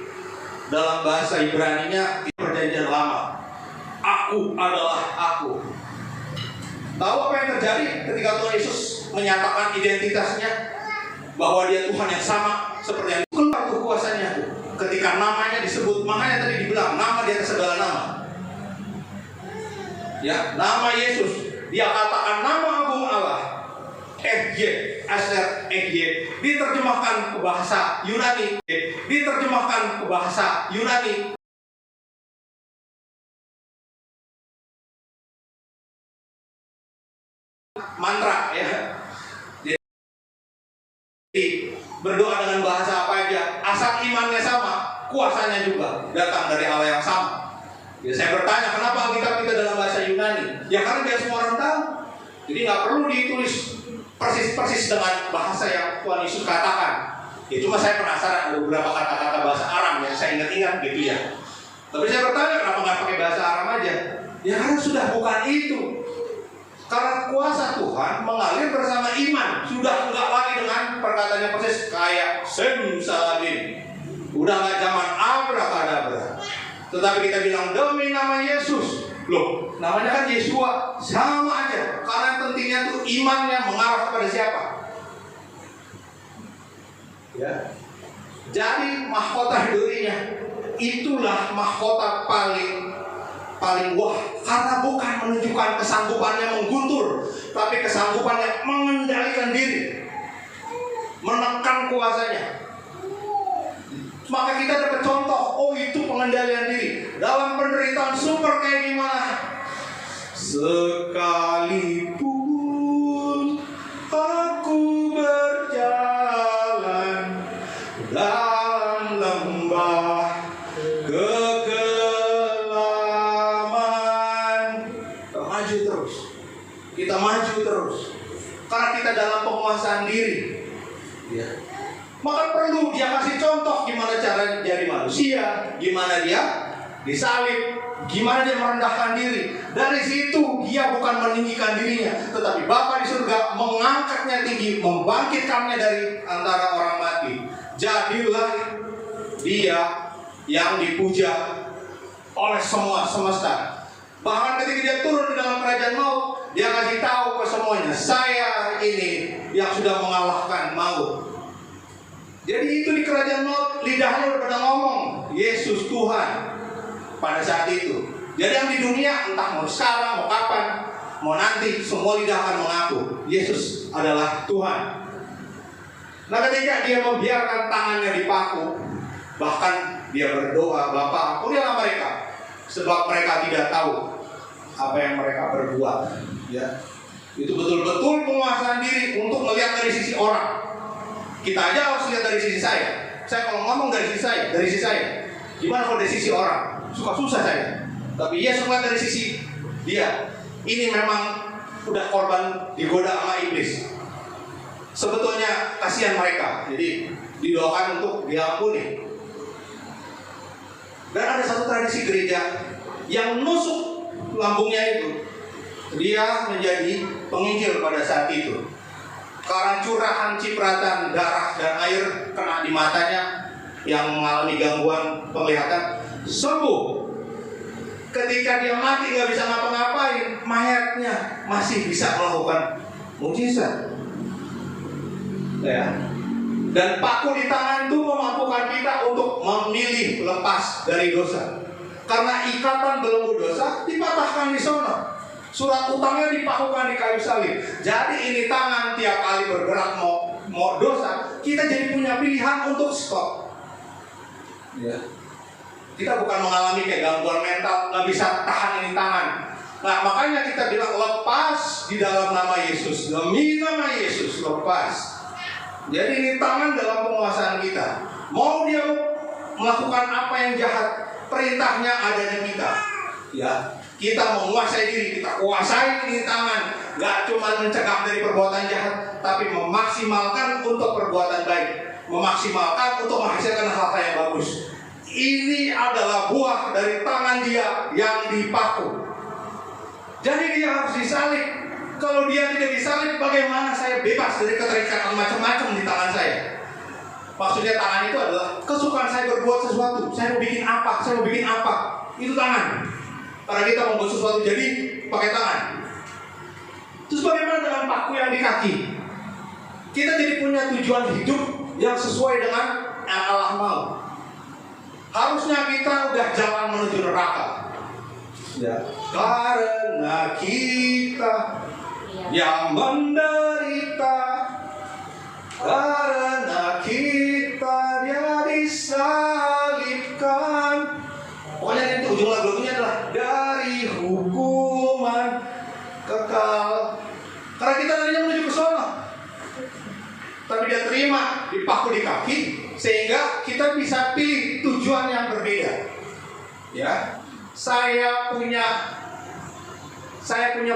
Dalam bahasa Ibrani-nya, perjanjian lama. Aku adalah aku. Tahu apa yang terjadi ketika Tuhan Yesus menyatakan identitasnya? Bahwa dia Tuhan yang sama seperti yang keluar tuh kuasanya. Ketika namanya disebut itu, makanya tadi dibilang nama di atas segala nama. Ya, nama Yesus. Dia katakan nama agung Allah. FJ, Aser, FJ, diterjemahkan ke bahasa Yunani. Diterjemahkan ke bahasa Yunani. Mantra, ya. Jadi berdoa dengan bahasa apa aja, asal imannya sama, kuasanya juga datang dari Allah yang sama. Ya, saya bertanya, kenapa Alkitab kita dalam bahasa Yunani? Ya karena biar semua orang tahu. Jadi nggak perlu ditulis persis dengan bahasa yang Tuhan Yesus katakan. Ya cuma saya penasaran ada beberapa kata-kata bahasa Aram yang saya ingat-ingat gitu ya. Tapi saya bertanya, kenapa nggak pakai bahasa Aram aja? Ya karena sudah bukan itu. Karena kuasa Tuhan mengalir bersama iman. Sudah enggak lagi dengan perkataannya persis kayak simsalabim. Udah nggak zaman abrakadabra. Tetapi kita bilang demi nama Yesus. Loh, namanya kan Yesua. Sama aja. Karena pentingnya tuh imannya mengarah kepada siapa? Ya. Jadi mahkota durinya itulah mahkota paling wah, karena bukan menunjukkan kesanggupannya mengguntur, tapi kesanggupannya mengendalikan diri, menekan kuasanya. Maka kita dapat contoh, oh itu pengendalian diri. Dalam penderitaan super kayak gimana? Sekalipun aku berjalan dalam lembah kekelaman, kita maju terus karena kita dalam penguasaan diri, ya. Maka perlu dia kasih contoh gimana cara jadi manusia, gimana dia disalib, gimana dia merendahkan diri. Dari situ dia bukan meninggikan dirinya, tetapi Bapa di surga mengangkatnya tinggi, membangkitkannya dari antara orang mati. Jadilah dia yang dipuja oleh semua semesta. Bahkan ketika dia turun di dalam kerajaan maut, dia kasih tahu ke semuanya, saya ini yang sudah mengalahkan maut. Jadi itu di kerajaan maut, lidahnya udah pada ngomong, Yesus Tuhan pada saat itu. Jadi yang di dunia, entah mau sekarang, mau kapan, mau nanti, semua lidah akan mengaku Yesus adalah Tuhan. Nah ketika dia membiarkan tangannya dipaku, bahkan dia berdoa, Bapa ampunilah mereka, sebab mereka tidak tahu apa yang mereka berbuat. Ya, itu betul-betul penguasaan diri untuk melihat dari sisi orang. Kita aja harus lihat dari sisi saya. Saya kalau ngomong dari sisi saya. Gimana kalau dari sisi orang? Susah saya. Tapi Yesus melihat dari sisi dia. Ini memang udah korban digoda sama iblis. Sebetulnya kasihan mereka. Jadi didoakan untuk diampuni. Dan ada satu tradisi gereja yang nusuk lambungnya itu. Dia menjadi penginjil pada saat itu. Karena curahan cipratan darah dan air kena di matanya, yang mengalami gangguan penglihatan sembuh. Ketika dia mati nggak bisa ngapa-ngapain, mayatnya masih bisa melakukan mujizat. Ya. Dan paku di tangan itu memampukan kita untuk memilih lepas dari dosa. Karena ikatan belenggu dosa dipatahkan di sana. Surat utangnya dipakukan di kayu salib. Jadi ini tangan tiap kali bergerak mau dosa, kita jadi punya pilihan untuk stop. Ya. Kita bukan mengalami kayak gangguan mental, nggak bisa tahan ini tangan. Nah makanya kita bilang lepas di dalam nama Yesus, demi nama Yesus lepas. Jadi ini tangan dalam penguasaan kita. Mau dia melakukan apa yang jahat, perintahnya ada di kita. Ya. Kita menguasai diri, kita kuasai ini tangan. Gak cuma mencegah dari perbuatan jahat, tapi memaksimalkan untuk perbuatan baik, memaksimalkan untuk menghasilkan hal-hal yang bagus. Ini adalah buah dari tangan dia yang dipaku. Jadi dia harus disalib. Kalau dia tidak disalib, bagaimana saya bebas dari keterikatan macam-macam di tangan saya? Maksudnya tangan itu adalah kesukaan saya berbuat sesuatu. Saya mau bikin apa? Itu tangan. Karena kita membuat sesuatu jadi pakai tangan. Terus bagaimana dengan paku yang di kaki? Kita jadi punya tujuan hidup yang sesuai dengan yang Allah mau. Harusnya kita udah jalan menuju neraka. Ya, karena kita yang menderita, karena kita dia disalibkan. Pokoknya itu ujung lagunya adalah dari hukuman kekal. Karena kita tadinya menuju ke sana, tapi dia terima dipaku di kaki, sehingga kita bisa pilih tujuan yang berbeda. Ya, saya punya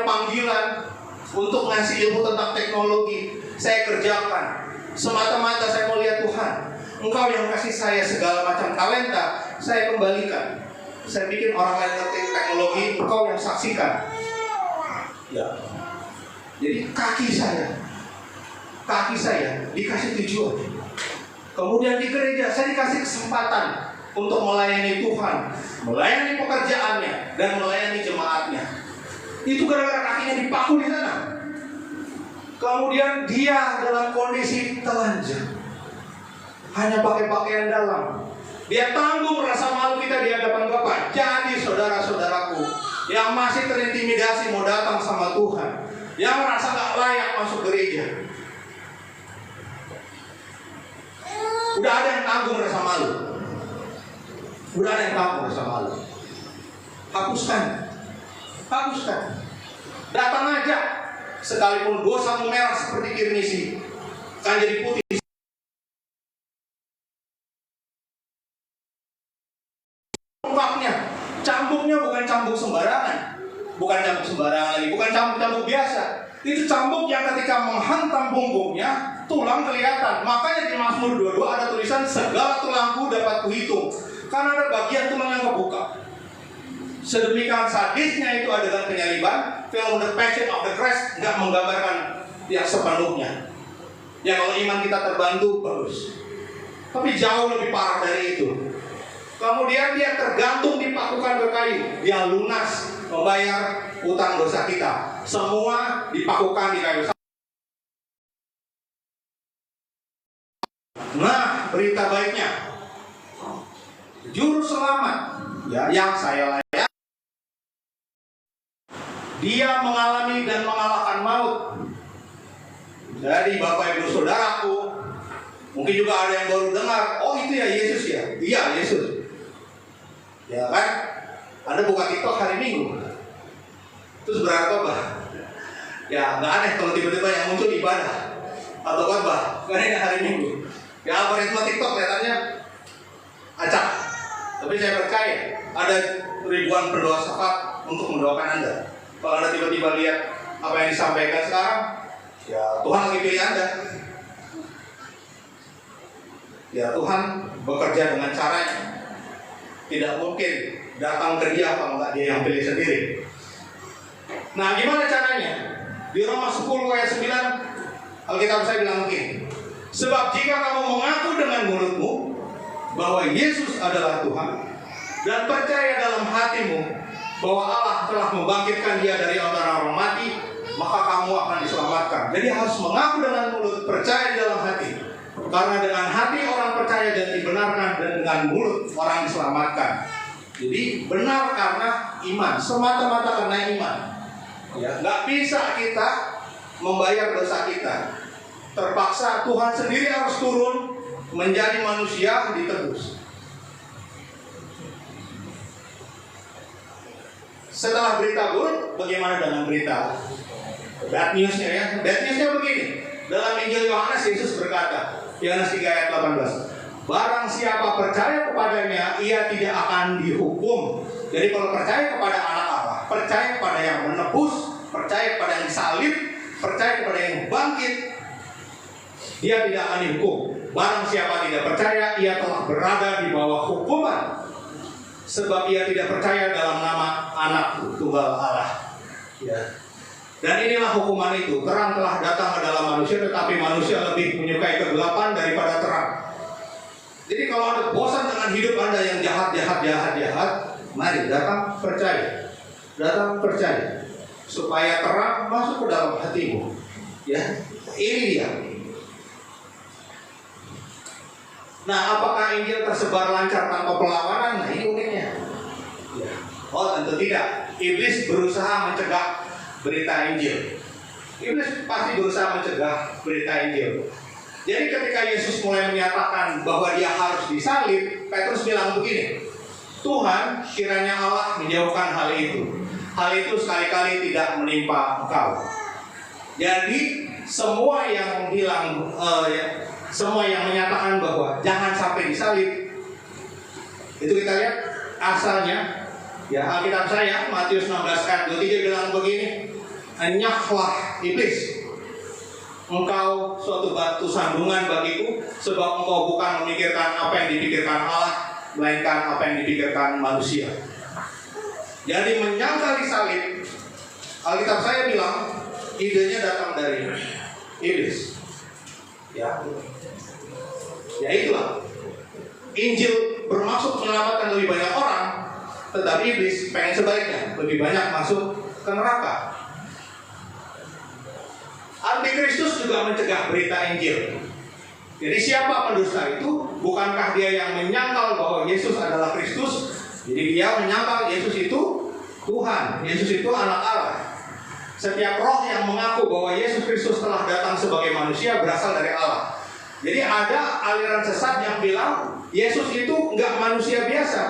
panggilan untuk ngasih ilmu tentang teknologi. Saya kerjakan semata-mata saya mau lihat Tuhan. Engkau yang kasih saya segala macam talenta, saya kembalikan. Saya bikin orang lain ngerti teknologi, engkau yang saksikan. Ya. Jadi kaki saya dikasih tujuan. Kemudian di gereja saya dikasih kesempatan untuk melayani Tuhan, melayani pekerjaannya, dan melayani jemaatnya. Itu gara-gara kakinya dipaku di sana. Kemudian dia dalam kondisi telanjang, hanya pakai pakaian dalam. Dia tanggung rasa malu kita di hadapan Bapa. Jadi saudara-saudaraku yang masih terintimidasi mau datang sama Tuhan, yang merasa gak layak masuk gereja, udah ada yang tanggung rasa malu. Hapuskan. Datang aja. Sekalipun dosamu merah seperti kirmisi, kan jadi putih. Ungkapnya, cambuknya bukan cambuk sembarangan, bukan cambuk biasa. Itu cambuk yang ketika menghantam punggungnya, tulang kelihatan. Makanya di Mazmur 22 ada tulisan segala tulangku dapat kuhitung, karena ada bagian tulang yang kebuka. Sedemikian sadisnya itu adegan penyaliban. Film The Passion of the Christ nggak menggambarkan yang sepenuhnya. Ya kalau iman kita terbantu bagus, tapi jauh lebih parah dari itu. Kemudian dia tergantung dipakukan ke kayu. Dia lunas membayar utang dosa kita. Semua dipakukan di kayu. Nah, berita baiknya, juru selamat ya yang saya layak, dia mengalami dan mengalahkan maut. Jadi Bapak Ibu Saudaraku, mungkin juga ada yang baru dengar, oh itu ya Yesus ya? Iya Yesus. Ya kan? Anda buka TikTok hari Minggu, terus berapa? Ya nggak aneh kalau tiba-tiba yang muncul ibadah atau khotbah, karena hari Minggu. Ya algoritma TikTok kelihatannya acak. Tapi saya percaya ada ribuan berdoa syafaat untuk mendoakan Anda. Kalau Anda tiba-tiba lihat apa yang disampaikan sekarang, ya Tuhan lagi pilih Anda. Ya Tuhan bekerja dengan caranya. Tidak mungkin datang ke dia kalau nggak dia yang pilih sendiri. Nah, gimana caranya? Di Roma 10 ayat 9 Alkitab saya bilang begini. Sebab jika kamu mengaku dengan mulutmu bahwa Yesus adalah Tuhan dan percaya dalam hatimu bahwa Allah telah membangkitkan dia dari antara orang mati, maka kamu akan diselamatkan. Jadi harus mengaku dengan mulut, percaya di dalam hati. Karena dengan hati orang percaya dan dibenarkan, dan dengan mulut orang diselamatkan. Jadi benar karena iman, semata-mata karena iman. Ya, nggak bisa kita membayar dosa kita. Terpaksa Tuhan sendiri harus turun menjadi manusia ditebus. Setelah berita buruk, bagaimana dengan berita bad newsnya ya? Bad newsnya begini. Dalam Injil Yohanes Yesus berkata, Yohanes 3 ayat 18, barang siapa percaya kepadanya, ia tidak akan dihukum. Jadi kalau percaya kepada anak Allah, percaya kepada yang menebus, percaya kepada yang disalib, percaya kepada yang bangkit, dia tidak akan dihukum. Barang siapa tidak percaya, ia telah berada di bawah hukuman, sebab ia tidak percaya dalam nama Anak Tunggal Allah. Ya. Dan inilah hukuman itu, terang telah datang ke dalam manusia, tetapi manusia lebih menyukai kegelapan daripada terang. Jadi kalau Anda bosan dengan hidup Anda yang jahat, mari datang percaya, supaya terang masuk ke dalam hatimu. Ya, ini dia. Nah, apakah Injil tersebar lancar tanpa perlawanan? Nah, ini uniknya. Ya. Oh, tentu tidak. Iblis berusaha mencegah berita Injil. Iblis pasti berusaha mencegah berita Injil. Jadi ketika Yesus mulai menyatakan bahwa dia harus disalib, Petrus bilang begini, Tuhan, kiranya Allah menjauhkan hal itu. Hal itu sekali-kali tidak menimpa engkau. Jadi semua yang bilang, semua yang menyatakan bahwa jangan sampai disalib, itu kita lihat asalnya. Ya, Alkitab saya Matius 16 ayat 23 bilang begini, enyahlah iblis, engkau suatu batu sandungan bagiku, sebab engkau bukan memikirkan apa yang dipikirkan Allah, melainkan apa yang dipikirkan manusia. Jadi menyangkal disalib, Alkitab saya bilang idenya datang dari iblis. Ya itulah. Injil bermaksud menyelamatkan lebih banyak orang, tetapi iblis pengen sebaliknya, lebih banyak masuk ke neraka. Antikristus juga mencegah berita Injil. Jadi siapa pendusta itu? Bukankah dia yang menyangkal bahwa Yesus adalah Kristus? Jadi dia menyangkal Yesus itu Tuhan, Yesus itu anak Allah. Setiap roh yang mengaku bahwa Yesus Kristus telah datang sebagai manusia berasal dari Allah. Jadi ada aliran sesat yang bilang Yesus itu enggak manusia biasa.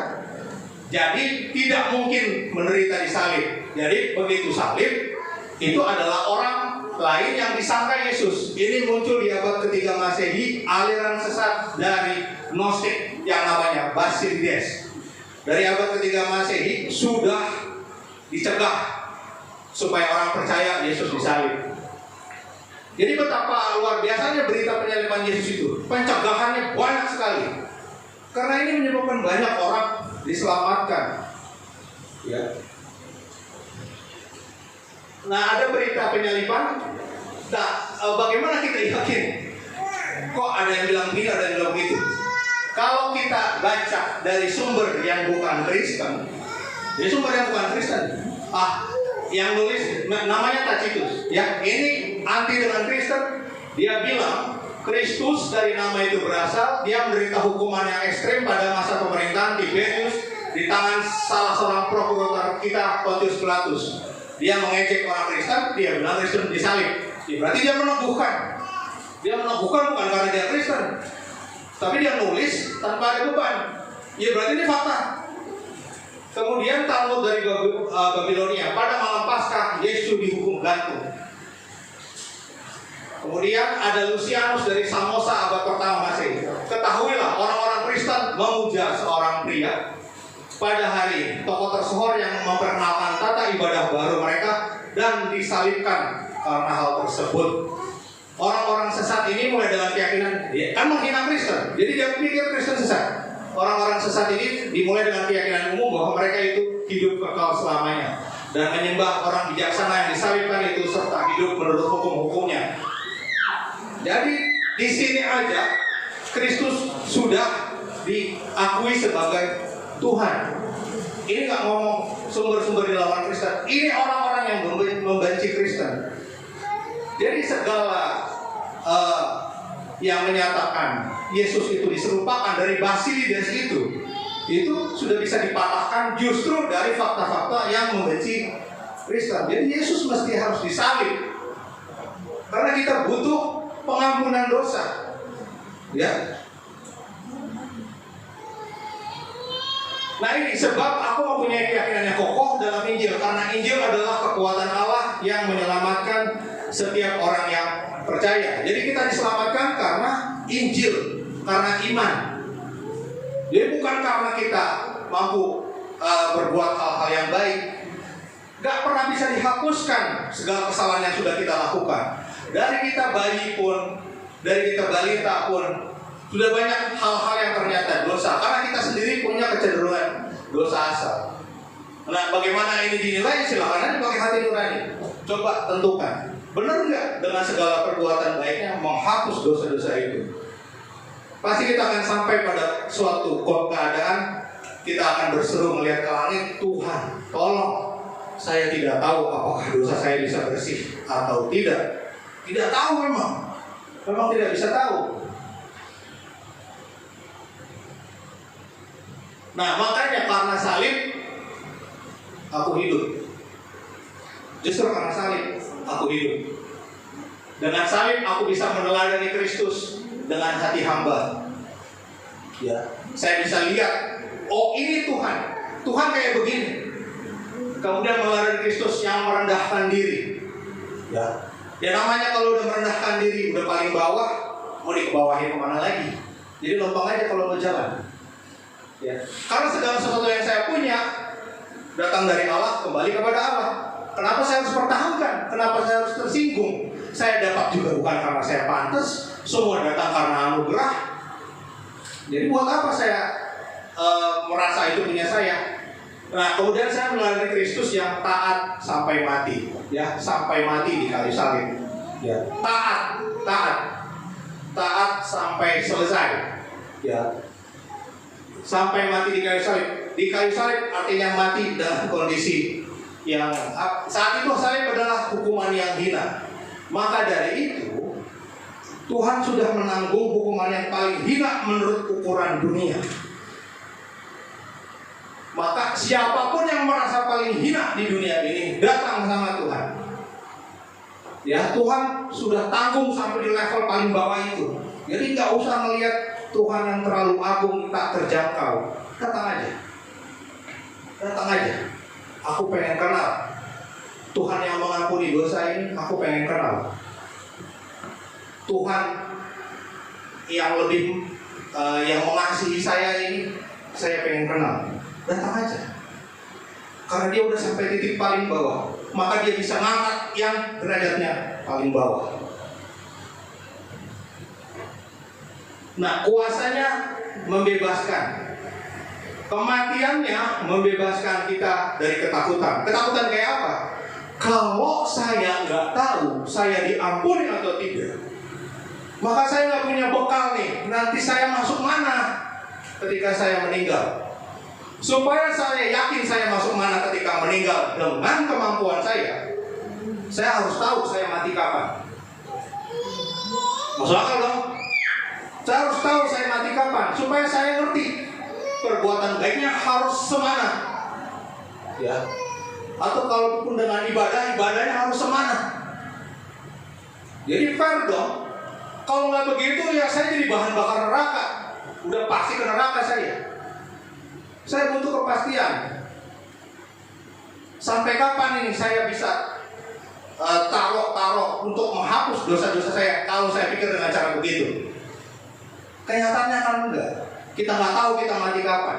Jadi tidak mungkin menderita di salib. Jadi begitu salib itu adalah orang lain yang disangka Yesus. Ini muncul di abad ketiga Masehi, aliran sesat dari Gnostik yang namanya Basilides. Dari abad ketiga Masehi sudah dicegah supaya orang percaya Yesus disalib. Jadi betapa luar biasanya berita penyaliban Yesus itu. Pencegahannya banyak sekali. Karena ini menyebabkan banyak orang diselamatkan. Ya. Nah, ada berita penyaliban. Nah, bagaimana kita yakin? Kok ada yang bilang begini, ada yang bilang begitu? Kalau kita baca dari sumber yang bukan Kristen, dari sumber yang bukan Kristen, yang nulis namanya Tacitus. Ya, ini anti dengan Kristen. Dia bilang Kristus dari nama itu berasal. Dia menderita hukuman yang ekstrim pada masa pemerintahan Tiberius di tangan salah seorang prokurator kita, Pontius Pilatus. Dia mengejek orang Kristen, dia bilang Kristen disalib. Ya, berarti dia meneguhkan. Dia meneguhkan bukan karena dia Kristen, tapi dia nulis tanpa ada beban. Ya berarti ini fakta. Kemudian Talmud dari Babilonia, pada malam Paskah Yesus dihukum gantung. Kemudian ada Lucianus dari Samosa abad pertama Masehi. Ketahuilah orang-orang Kristen memuja seorang pria pada hari tokoh tersohor yang memperkenalkan tata ibadah baru mereka dan disalibkan karena hal tersebut. Orang-orang sesat ini mulai dengan keyakinan dia kan menghina Kristen, jadi dia pikir Kristen sesat. Orang-orang sesat ini dimulai dengan keyakinan umum bahwa mereka itu hidup kekal selamanya dan menyembah orang bijaksana yang disalibkan itu serta hidup menurut hukum-hukumnya. Jadi di sini aja Kristus sudah diakui sebagai Tuhan. Ini nggak ngomong sumber-sumber di lawan Kristen. Ini orang-orang yang membenci Kristen. Jadi segala yang menyatakan Yesus itu diserupakan dari Basilides itu sudah bisa dipatahkan justru dari fakta-fakta yang membenci Kristen. Jadi Yesus mesti harus disalib karena kita butuh pengampunan dosa. Ya. Nah ini sebab aku mempunyai keyakinan yang kokoh dalam Injil, karena Injil adalah kekuatan Allah yang menyelamatkan setiap orang yang percaya. Jadi kita diselamatkan karena Injil, karena iman. Jadi bukan karena kita mampu berbuat hal-hal yang baik. Gak pernah bisa dihapuskan segala kesalahan yang sudah kita lakukan. Dari kita bayi pun, dari kita balita pun, sudah banyak hal-hal yang ternyata dosa. Karena kita sendiri punya kecenderungan dosa asal. Nah, bagaimana ini dinilai? Silakan aja pakai hati nurani. Coba tentukan, benar nggak dengan segala perbuatan baiknya menghapus dosa-dosa itu? Pasti kita akan sampai pada suatu keadaan kita akan berseru melihat ke langit, Tuhan, tolong, saya tidak tahu apakah dosa saya bisa bersih atau tidak. Tidak tahu memang tidak bisa tahu. Nah, makanya karena salib aku hidup. Justru karena salib aku hidup. Dengan salib aku bisa meneladani Kristus dengan hati hamba. Ya, saya bisa lihat, oh ini Tuhan. Tuhan kayak begini. Kemudian meneladani Kristus yang merendahkan diri. Ya, namanya kalau udah merendahkan diri, udah paling bawah, mau dikebawahin kemana lagi? Jadi lompang aja kalau mau jalan. Ya, karena segala sesuatu yang saya punya datang dari Allah, kembali kepada Allah. Kenapa saya harus pertahankan? Kenapa saya harus tersinggung? Saya dapat juga bukan karena saya pantas, semua datang karena anugerah. Jadi buat apa saya merasa itu punya saya? Nah, kemudian saya melalui Kristus yang taat sampai mati, ya, sampai mati di kayu salib. Ya, taat sampai selesai. Ya. Sampai mati di kayu salib. Di kayu salib artinya mati dalam kondisi yang saat itu salib adalah hukuman yang hina. Maka dari itu Tuhan sudah menanggung hukuman yang paling hina menurut ukuran dunia. Maka siapapun yang merasa paling hina di dunia ini datang sama Tuhan. Ya, Tuhan sudah tanggung sampai di level paling bawah itu. Jadi nggak usah melihat Tuhan yang terlalu agung tak terjangkau. Datang aja. Aku pengen kenal Tuhan yang mengampuni dosa ini. Aku pengen kenal Tuhan yang lebih yang mengasihi saya ini. Saya pengen kenal. Datang aja. Karena dia udah sampai titik paling bawah, maka dia bisa ngangkat yang derajatnya paling bawah. Nah, kuasanya membebaskan. Kematiannya membebaskan kita dari ketakutan. Ketakutan kayak apa? Kalau saya nggak tahu saya diampuni atau tidak, maka saya nggak punya bekal nih. Nanti saya masuk mana ketika saya meninggal? Supaya saya yakin saya masuk mana ketika meninggal dengan kemampuan saya harus tahu saya mati kapan. Masuk akal dong? Saya harus tahu saya mati kapan supaya saya ngerti perbuatan baiknya harus semana. Ya. Atau kalaupun dengan ibadahnya harus semana. Jadi fair dong. Kalau nggak begitu ya saya jadi bahan bakar neraka. Udah pasti ke neraka saya. Saya butuh kepastian. Sampai kapan ini saya bisa taruh untuk menghapus dosa-dosa saya kalau saya pikir dengan cara begitu? Kenyataannya kan enggak. Kita nggak tahu kita mati kapan.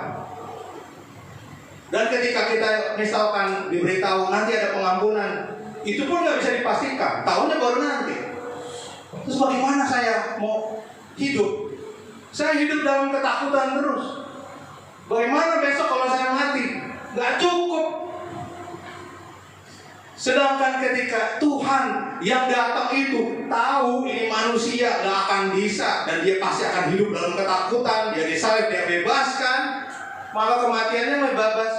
Dan ketika kita misalkan diberitahu nanti ada pengampunan, itu pun nggak bisa dipastikan. Tahunya baru nanti. Terus bagaimana saya mau hidup? Saya hidup dalam ketakutan terus. Bagaimana besok kalau saya mati? Gak cukup. Sedangkan ketika Tuhan yang datang itu tahu ini manusia gak akan bisa dan dia pasti akan hidup dalam ketakutan, dia disalib, dia bebaskan, maka kematiannya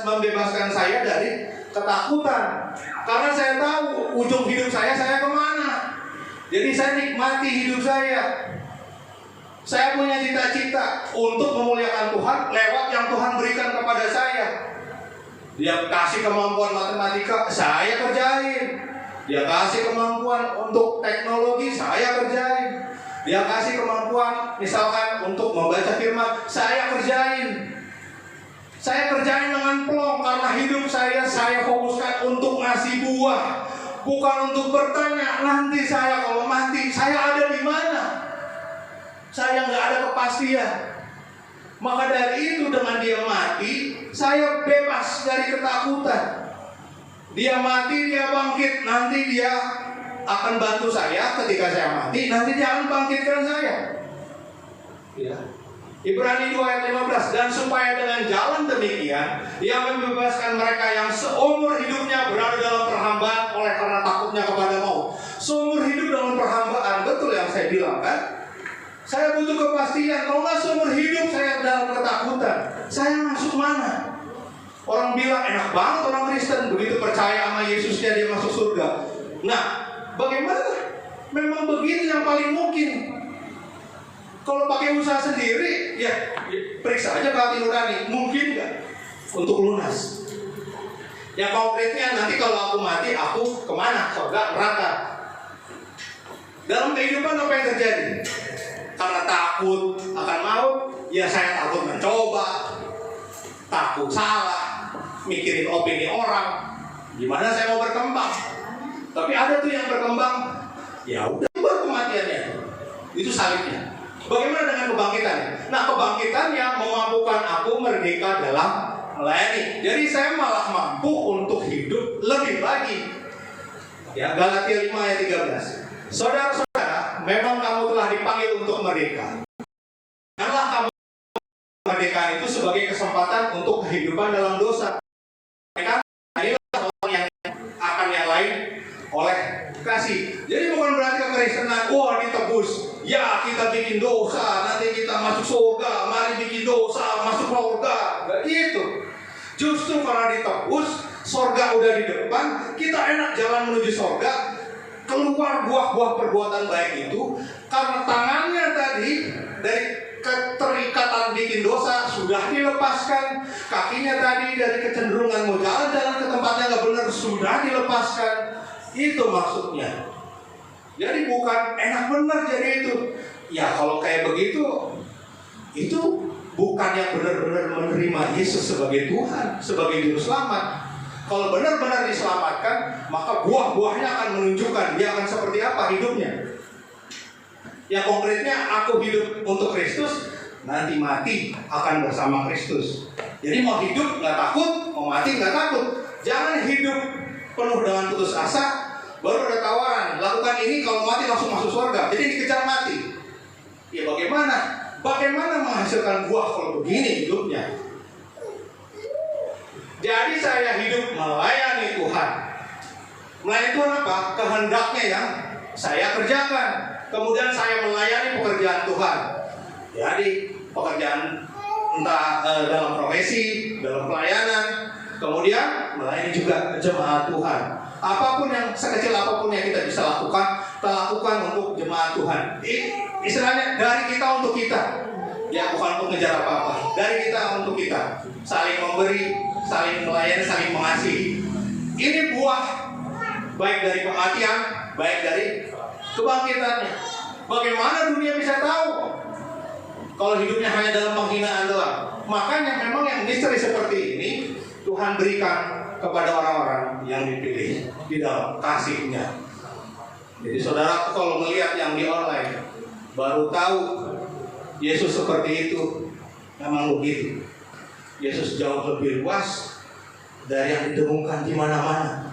membebaskan saya dari ketakutan. Karena saya tahu ujung hidup saya kemana. Jadi saya nikmati hidup saya. Saya punya cita-cita untuk memuliakan Tuhan lewat yang Tuhan berikan kepada saya. Dia kasih kemampuan matematika, saya kerjain. Dia kasih kemampuan untuk teknologi, saya kerjain. Dia kasih kemampuan misalkan untuk membaca firman, saya kerjain. Saya kerjain dengan plong karena hidup saya fokuskan untuk ngasih buah. Bukan untuk bertanya, nanti saya kalau mati, saya ada di mana? Saya nggak ada kepastian. Maka dari itu dengan dia mati, saya bebas dari ketakutan. Dia mati, dia bangkit. Nanti dia akan bantu saya ketika saya mati. Nanti dia akan bangkitkan saya. Ya. Ibrani 2 ayat 15. Dan supaya dengan jalan demikian, dia membebaskan mereka yang seumur hidupnya berada dalam perhambaan oleh karena takutnya kepada maut. Seumur hidup dalam perhambaan, betul yang saya bilang kan? Saya butuh kepastian. Kalau nggak seumur hidup saya dalam ketakutan, saya masuk mana? Orang bilang enak banget orang Kristen, begitu percaya sama Yesusnya dia masuk surga. Nah, bagaimana? Memang begitu yang paling mungkin. Kalau pakai usaha sendiri, ya periksa aja ke hati nurani, mungkin nggak untuk lunas. Yang konkretnya nanti kalau aku mati, aku kemana? Surga, neraka. Dalam kehidupan apa yang terjadi? Karena takut akan maut, ya saya takut mencoba, takut salah, mikirin opini orang. Gimana saya mau berkembang? Tapi ada tuh yang berkembang, ya udah baru kematiannya. Itu salibnya. Bagaimana dengan kebangkitannya? Nah, kebangkitannya memampukan aku merdeka dalam melayani. Jadi saya malah mampu untuk hidup lebih lagi. Ya, Galatia 5 ayat 13. Saudara-saudara, memang kamu telah dipanggil untuk merdeka. Janganlah kamu kemerdekaan itu sebagai kesempatan untuk kehidupan dalam dosa. Mereka inilah orang yang akan yang lain oleh kasih. Jadi bukan berarti kekristenan, wah ditebus, ya kita bikin dosa, nanti kita masuk surga, mari bikin dosa, masuk surga. Gak gitu. Justru karena ditebus, surga udah di depan, kita enak jalan menuju surga, keluar buah-buah perbuatan baik itu, karena tangannya tadi dari keterikatan bikin dosa sudah dilepaskan, kakinya tadi dari kecenderungan mau jalan-jalan ke tempatnya nggak benar sudah dilepaskan. Itu maksudnya. Jadi bukan enak benar jadi itu. Ya kalau kayak begitu, itu bukan yang benar-benar menerima Yesus sebagai Tuhan, sebagai Juru Selamat. Kalau benar-benar diselamatkan, maka buah-buahnya akan menunjukkan dia akan seperti apa hidupnya. Yang konkretnya aku hidup untuk Kristus, nanti mati akan bersama Kristus. Jadi mau hidup nggak takut, mau mati nggak takut. Jangan hidup penuh dengan putus asa, baru ada tawaran, lakukan ini kalau mati langsung masuk surga. Jadi dikejar mati. Ya bagaimana? Bagaimana menghasilkan buah kalau begini hidupnya? Jadi saya hidup melayani Tuhan. Melayani Tuhan apa? Kehendaknya yang saya kerjakan. Kemudian saya melayani pekerjaan Tuhan. Jadi pekerjaan entah dalam profesi, dalam pelayanan, kemudian melayani juga jemaat Tuhan. Apapun yang sekecil apapun yang kita bisa lakukan, kita lakukan untuk jemaat Tuhan. Istilahnya dari kita untuk kita. Ya bukan untuk ngejar apa-apa. Dari kita untuk kita. Saling memberi, saling melayani, saling mengasihi. Ini buah baik dari kematian, baik dari kebangkitannya. Bagaimana dunia bisa tahu kalau hidupnya hanya dalam penghinaan doang? Makanya memang yang misteri seperti ini Tuhan berikan kepada orang-orang yang dipilih di dalam kasih-Nya. Jadi saudara kalau melihat yang di online baru tahu Yesus seperti itu, memang begitu. Yesus jauh lebih luas dari yang didengungkan di mana-mana.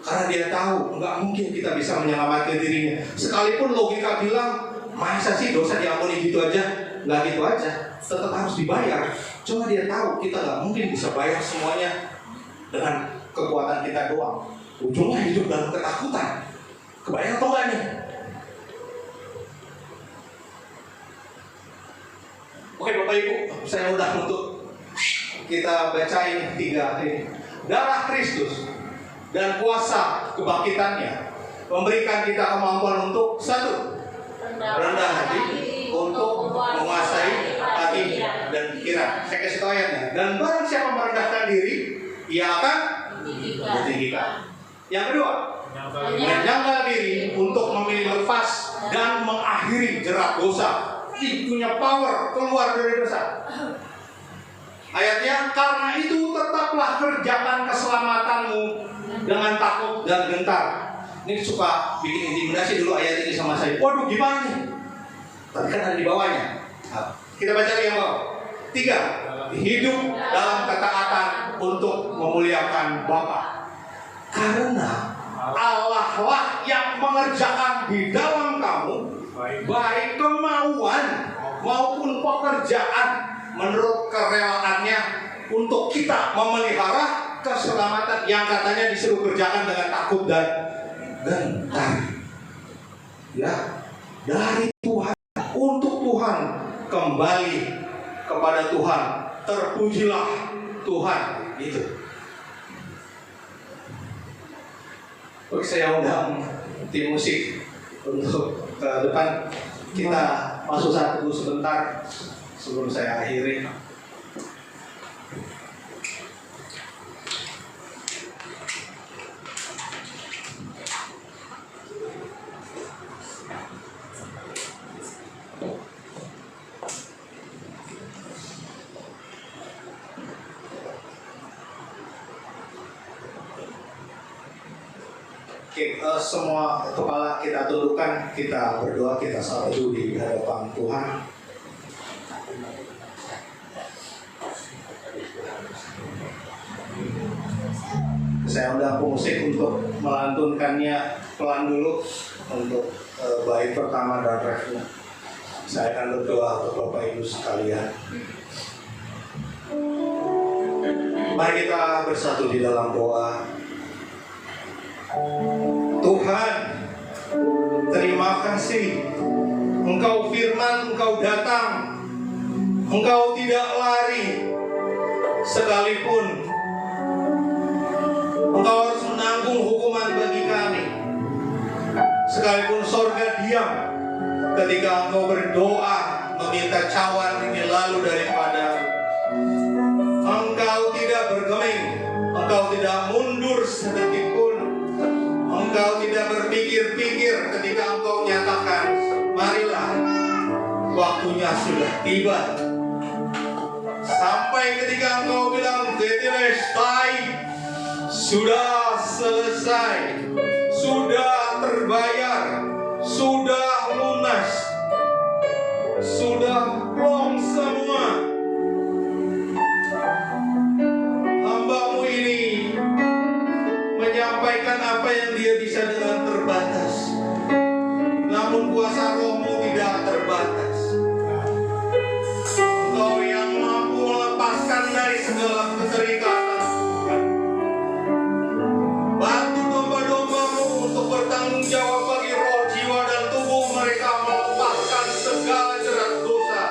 Karena dia tahu nggak mungkin kita bisa menyelamatkan dirinya. Sekalipun logika bilang, masa sih dosa diampuni gitu aja? Nggak gitu aja, tetap harus dibayar. Cuma dia tahu kita nggak mungkin bisa bayar semuanya dengan kekuatan kita doang. Ujungnya hidup dalam ketakutan. Kebayang atau nggak nih? Oke Bapak Ibu, saya udah untuk kita bacain 3 ini. Darah Kristus dan kuasa kebangkitannya memberikan kita kemampuan untuk 1. Rendah hati, untuk menguasai hati dan pikiran. Saya kasih tahu ayatnya. Dan barang siapa merendahkan diri, ia akan ditinggikan. Yang kedua, menyangkal diri untuk memilih lepas dan mengakhiri jerat dosa. Dia punya power keluar dari dosa. Ayatnya, karena itu tetaplah kerjakan keselamatanmu dengan takut dan gentar. Ini suka bikin intimidasi dulu ayat ini sama saya. Waduh gimana nih? Tapi kan ada di bawahnya. Nah, kita baca lagi yang bawah. 3. Hidup dalam ketaatan untuk memuliakan Bapa. Karena Allah lah yang mengerjakan di dalam kamu baik kemauan maupun pekerjaan menurut kerelaannya untuk kita memelihara keselamatan yang katanya disuruh kerjakan dengan takut dan gentar. Ya, dari Tuhan untuk Tuhan, kembali kepada Tuhan, terpujilah Tuhan. Itu. Oke, saya undang tim musik untuk ke depan. Kita masuk saat teduh sebentar sebelum saya akhiri. Oke, semua kepala kita tundukkan, kita berdoa, kita saat teduh di hadapan Tuhan. Saya undang pemusik untuk melantunkannya pelan dulu untuk bait pertama dan refnya. Saya akan berdoa untuk Bapak Ibu sekalian. Mari kita bersatu di dalam doa. Tuhan, terima kasih. Engkau firman, Engkau datang. Engkau tidak lari. Sekalipun Engkau harus menanggung hukuman bagi kami. Sekalipun sorga diam ketika Engkau berdoa meminta cawan ini lalu daripada Engkau tidak bergeming, Engkau tidak mundur sedetik pun. Engkau tidak berpikir-pikir ketika Engkau nyatakan, marilah, waktunya sudah tiba. Sampai ketika Engkau bilang, tetelestai, sudah selesai, sudah terbayar, sudah lunas, sudah plong semua. Hamba-Mu ini menyampaikan apa yang dia bisa dengan terbatas, namun kuasa Roh-Mu tidak terbatas. Engkau yang mampu melepaskan dari segala keterikatan. Bantu domba-domba-Mu untuk bertanggung jawab bagi roh, jiwa, dan tubuh mereka, melepaskan segala jerat dosa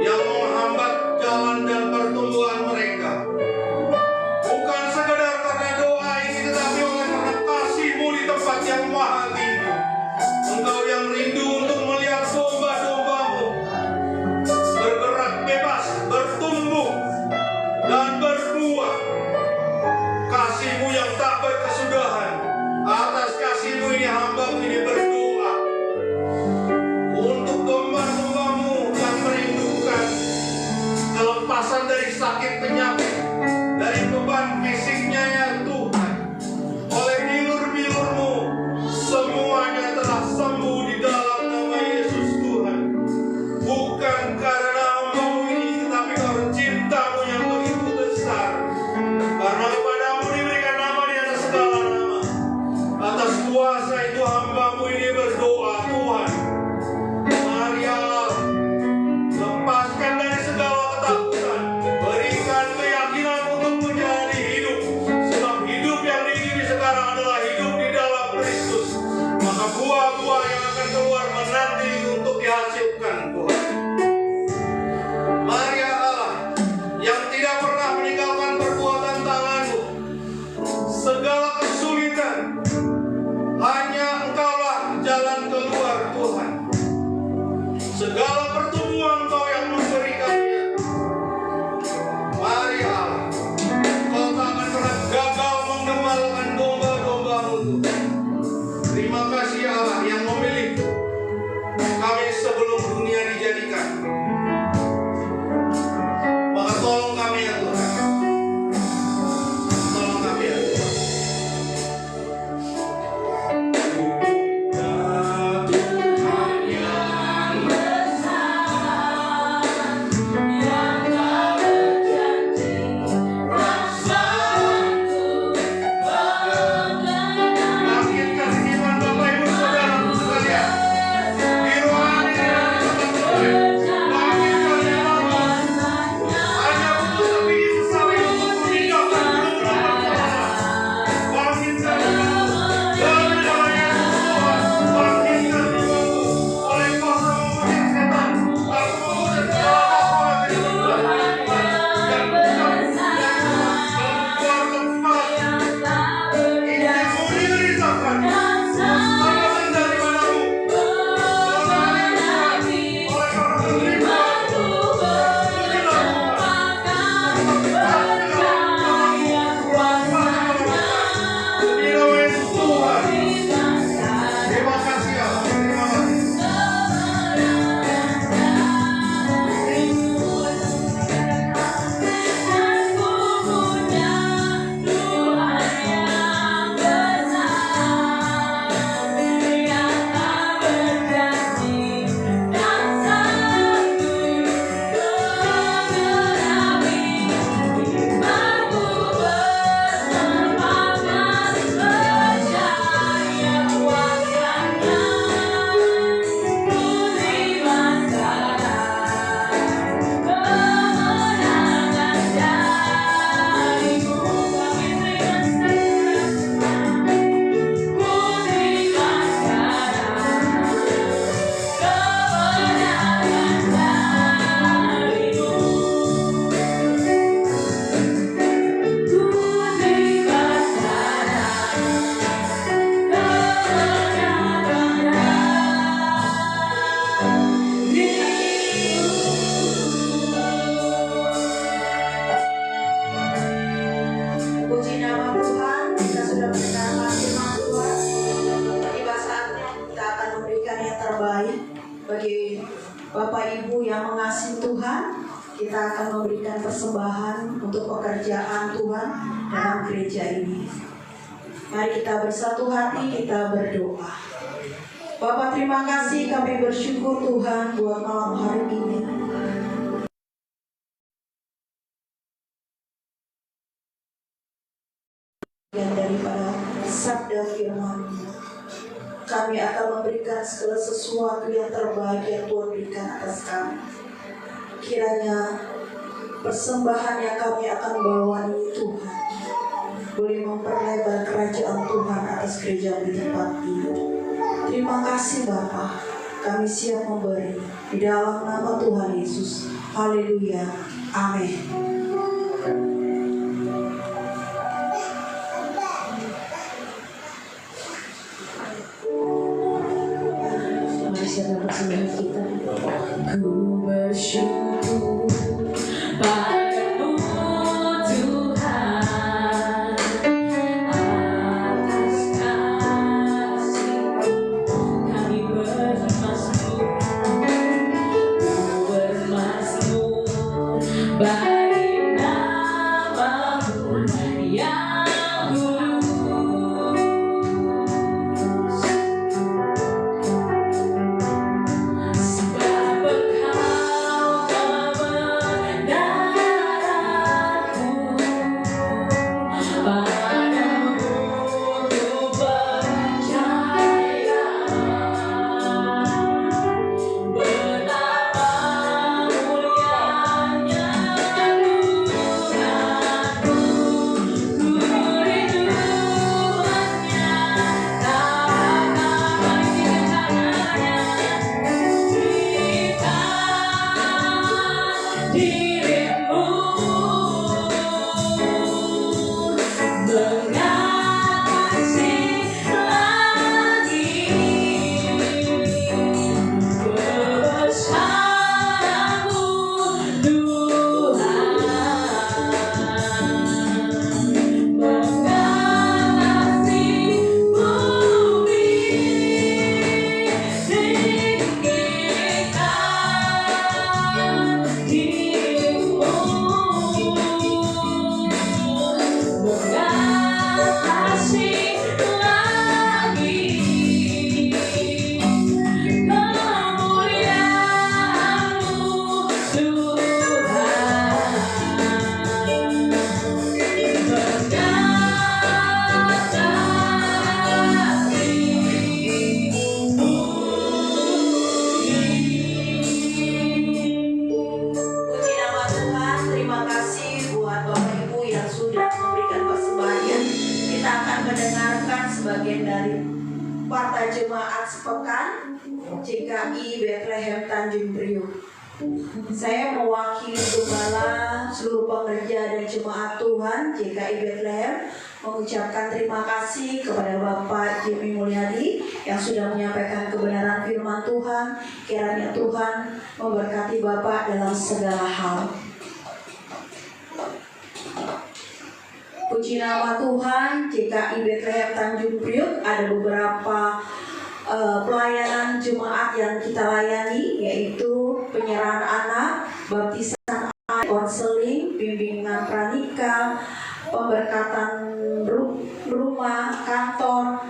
yang menghambat jalan dan pertumbuhan mereka. Bukan sekedar karena doa ini, tetapi oleh karena kasih-Mu di tempat yang maha tinggi. Engkau yang rindu untuk melihat domba-domba-Mu bergerak bebas, bertumbuh, dan berbuah. Kasih-Mu yang tak berkesudahan. Atas kasih-Mu ini hamba-Mu ini berdoa untuk domba-domba-Mu yang merindukan kelepasan dari sakit penyakit, dari beban fisiknya ya Tuhan. Oleh bilur-bilur-Mu semuanya telah sembuh di dalam nama Yesus Tuhan. Bukan karena hamba-Mu ini, tetapi karena cinta-Mu yang begitu besar. Karena kepada-Mu diberikan nama di atas segala nama. Atas kuasa itu hamba-Mu ini berdoa, Tuhan, mari Allah, lepaskan dari segala ketakutan, berikan keyakinan untuk menjalani hidup. Sebab hidup yang dihidupi sekarang adalah hidup di dalam Kristus. Maka buah-buah yang akan keluar menanti untuk dihasilkan, Tuhan. Mari Allah yang tidak pernah meninggalkan perbuatan tangan-Mu. Segala kesulitan, hanya Engkaulah jalan keluar, Tuhan. Segala pertumbuhan Engkau yang memberikannya. Mari Allah, Engkau tak akan pernah gagal mengembalakan domba-domba-Mu, Tuhan. Terima kasih Allah yang memilih kami sebelum dunia dijadikan. Maka tolong kami ya Tuhan. Tolong kami ya Tuhan. Tuhan yang besar, yang tak berjanji, rasaku berkenan. Bangkitkan iman Bapak Ibu Saudara sekalian. Di ruangan ini Bapak Ibu yang mengasihi Tuhan, kita akan memberikan persembahan untuk pekerjaan Tuhan dalam gereja ini. Mari kita bersatu hati, kita berdoa. Bapak, terima kasih, kami bersyukur Tuhan buat malam hari ini. Dan daripada sabda firman-Mu, kami akan memberikan segala sesuatu yang terbaik yang Tuhan berikan atas kami. Kiranya persembahan yang kami akan bawa ini Tuhan boleh memperlebar kerajaan Tuhan atas gereja di tempat ini. Terima kasih Bapa, kami siap memberi di dalam nama Tuhan Yesus. Haleluya, amin. Mari siapa persembahan kita. Ku bersyukur padamu Tuhan atas kasih-Mu. Kami bermazmur bagi nama-Mu yang kudus. Sebab Engkau membenarkanku padamu ku percaya. Betapa mulianya Tuhanku, ku rindu hanya tahapan dirimu, mengasihi lagi bersamamu Tuhan, mengasihi bumi, tinggikan dirimu, mengasihi lagi kemuliaan-Mu Puji nama Tuhan, terima kasih buat Bapak Ibu yang sudah memberikan persembahan. Kita akan mendengarkan sebagian dari Partai Jemaat Sepekan JKI Bethlehem Tanjung Priok. Saya mewakili gembala, seluruh pekerja dan jemaat Tuhan JKI Bethlehem mengucapkan terima kasih kepada Bapak Jimmy Mulyadi yang sudah menyampaikan kebenaran firman Tuhan. Kiranya Tuhan memberkati Bapak dalam segala hal. Puji nama Tuhan, JKI Bethlehem Tanjung Priok ada beberapa pelayanan jemaat yang kita layani, yaitu penyerahan anak, baptisan anak, konseling, bimbingan pranikah, pemberkatan rumah, kantor,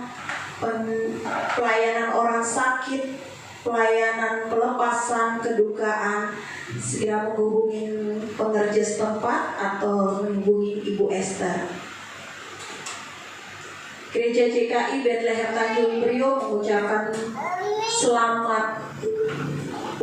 pelayanan orang sakit, pelayanan pelepasan, kedukaan. Segera menghubungi pengerja setempat atau menghubungi Ibu Esther. Gereja JKI Bethlehem Tanjung Priok mengucapkan selamat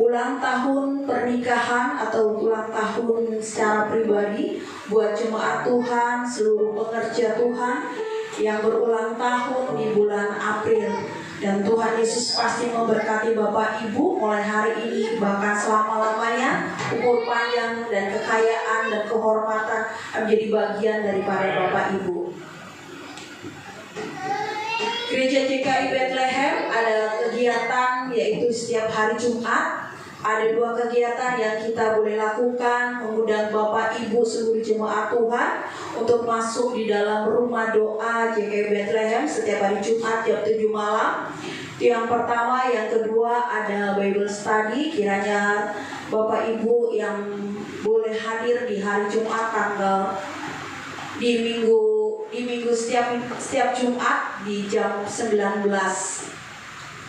ulang tahun pernikahan atau ulang tahun secara pribadi buat jemaat Tuhan, seluruh pekerja Tuhan yang berulang tahun di bulan April. Dan Tuhan Yesus pasti memberkati Bapak Ibu mulai hari ini bahkan selama-lamanya. Umur panjang dan kekayaan dan kehormatan menjadi bagian daripada Bapak Ibu. Gereja JKI Bethlehem ada kegiatan yaitu setiap hari Jumat. Ada 2 kegiatan yang kita boleh lakukan, mengundang Bapak Ibu seluruh jemaat Tuhan untuk masuk di dalam rumah doa JKI Bethlehem setiap hari Jumat jam 7 malam. Itu yang pertama. Yang kedua ada Bible study. Kiranya Bapak Ibu yang boleh hadir di hari Jumat di minggu setiap Jumat di jam 19.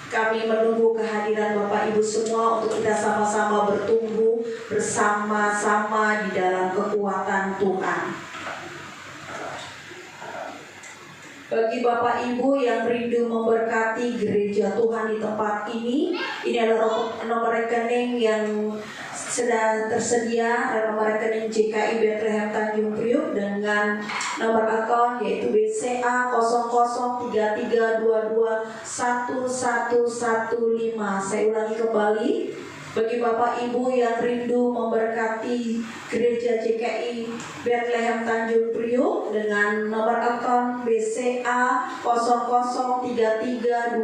Kami menunggu kehadiran Bapak Ibu semua untuk kita sama-sama bertumbuh bersama-sama di dalam kekuatan Tuhan. Bagi Bapak Ibu yang rindu memberkati gereja Tuhan di tempat ini adalah nomor rekening yang sudah tersedia, nomor rekening JKI Bethlehem Tanjung Priuk dengan nomor akun yaitu BCA 0033221115. Saya ulangi kembali. Bagi Bapak Ibu yang rindu memberkati gereja JKI Bethlehem Tanjung Priuk dengan nomor akun BCA 0033221115.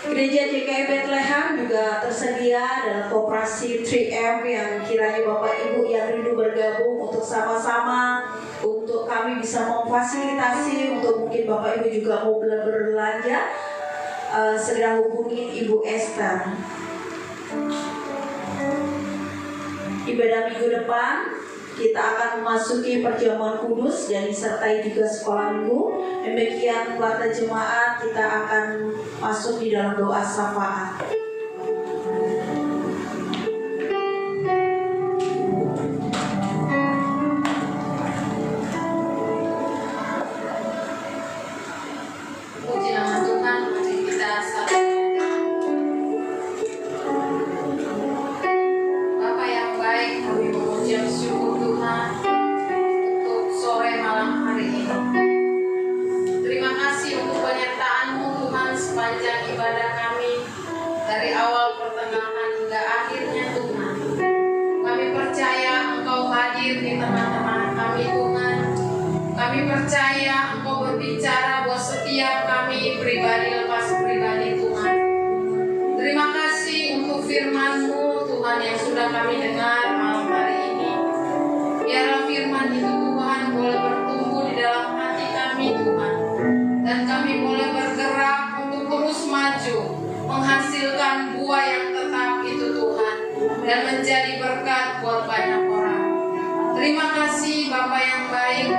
Gereja JKI Bethlehem juga tersedia dalam koperasi 3M yang kiranya Bapak Ibu yang rindu bergabung untuk sama-sama untuk kami bisa memfasilitasi untuk mungkin Bapak Ibu juga mau berbelanja, segera hubungi Ibu Esther. Ibadah minggu depan kita akan memasuki perjamuan kudus dan disertai juga sekolah minggu. Demikian keluarga jemaat, kita akan masuk di dalam doa syafaat. Puji nama Tuhan, mari kita saling. Bapa yang baik, kami mengucap syukur Tuhan untuk sore malam hari ini. Terima kasih untuk penyertaan-Mu Tuhan sepanjang ibadah kami dari awal pertengahan hingga akhirnya Tuhan. Kami percaya Engkau hadir di tengah-tengah kami Tuhan. Kami percaya Engkau berbicara buat setiap kami pribadi lepas pribadi Tuhan. Terima kasih untuk firman-Mu Tuhan yang sudah kami dengar malam hari ini. Biarlah firman itu Tuhan boleh bertumbuh di dalam hati kami Tuhan. Dan kami boleh bergerak untuk terus maju, menghasilkan buah yang tetap itu Tuhan, dan menjadi berkat buat banyak orang. Terima kasih Bapa yang baik.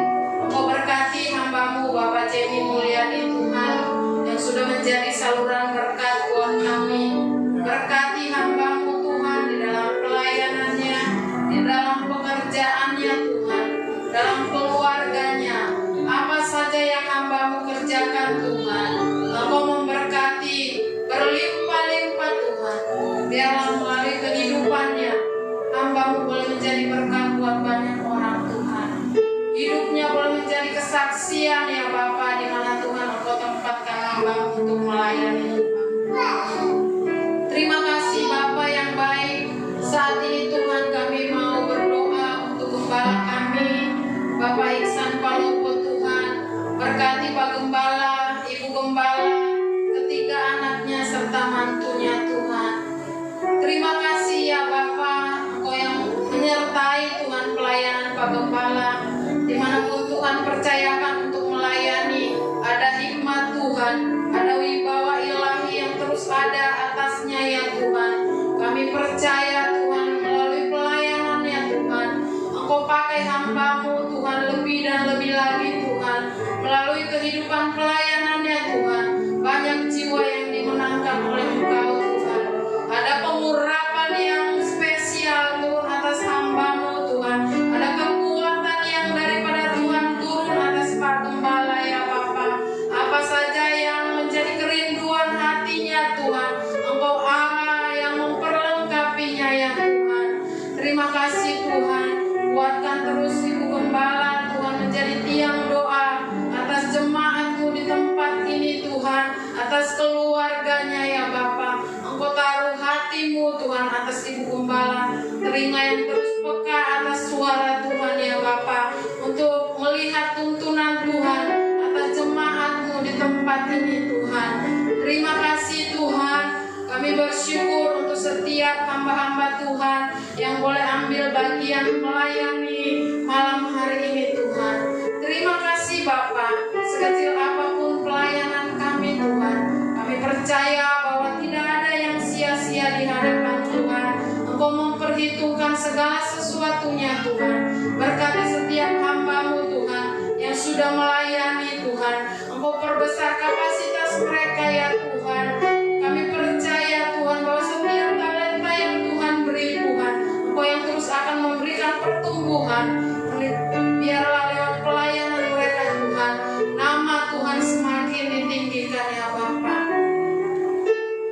Engkau berkati hamba-Mu Bapak Jenny Mulyani Tuhan, yang sudah menjadi saluran berkat buat kami. Berkati hamba-Mu Tuhan di dalam pelayanannya, di dalam pekerjaannya Tuhan, dalam keluarganya. Apa saja yang hamba-Mu kerjakan Tuhan, Engkau memberkati berlimpah-limpah Tuhan. Biarlah melalui kehidupannya hamba-Mu boleh menjadi berkat buat banyak orang Tuhan. Hidupnya boleh menjadi kesaksian ya Bapa, di mana Tuhan Engkau tempatkan hamba-Mu untuk melayani Tuhan. Terima kasih Bapa yang baik. Saat ini Tuhan kami mau berdoa untuk gembala kami Bapak Iksan Palopo Tuhan. Berkati Pak Gembala, Ibu Gembala, ketiga anaknya serta mantunya Tuhan. Terima kasih ya Bapa, Engkau yang menyertai Tuhan pelayanan Pak Gembala. Dimanapun Tuhan percayakan untuk melayani, ada hikmat Tuhan, ada wibawa ilahi yang terus ada atasnya ya Tuhan. Kami percaya Tuhan melalui pelayanannya Tuhan, Engkau pakai hamba-Mu Tuhan lebih dan lebih lagi Tuhan. Melalui kehidupan pelayanannya Tuhan, banyak jiwa yang dimenangkan oleh Engkau Tuhan. Ada pengurapan yang spesial Tuhan atas hamba-Mu Tuhan. Ada kekuatan yang daripada Tuhan turun atas Pak Gembala ya Bapa. Apa saja yang menjadi kerinduan hatinya Tuhan, Engkau Allah yang memperlengkapinya ya Tuhan. Terima kasih Tuhan. Kuatkan terus Ibu Gembala Tuhan menjadi tiang doa atas jemaat-Mu di tempat ini Tuhan, atas keluarganya ya Bapa. Engkau taruh hati-Mu Tuhan atas Ibu Gembala, telinga yang terus peka atas suara Tuhan ya Bapa, untuk melihat tuntunan Tuhan atas jemaat-Mu di tempat ini Tuhan. Terima kasih Tuhan. Kami bersyukur untuk setiap hamba-hamba Tuhan yang boleh ambil bagian melayani malam hari ini Tuhan. Terima sudah melayani Tuhan. Engkau perbesar kapasitas mereka ya Tuhan. Kami percaya Tuhan bahwa setiap talenta yang Tuhan beri Tuhan, Engkau yang terus akan memberikan pertumbuhan. Biarlah lewat pelayanan mereka Tuhan, nama Tuhan semakin ditinggikan ya Bapa.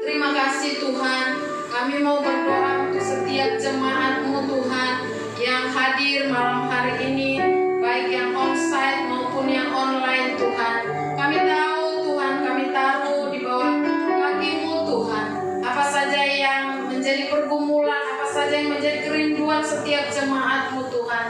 Terima kasih Tuhan. Kami mau berdoa untuk setiap jemaat-Mu Tuhan yang hadir malam hari ini, baik yang onsite maupun yang online Tuhan. Kami tahu Tuhan, kami taruh di bawah kaki-Mu Tuhan. Apa saja yang menjadi pergumulan, apa saja yang menjadi kerinduan setiap jemaat-Mu Tuhan.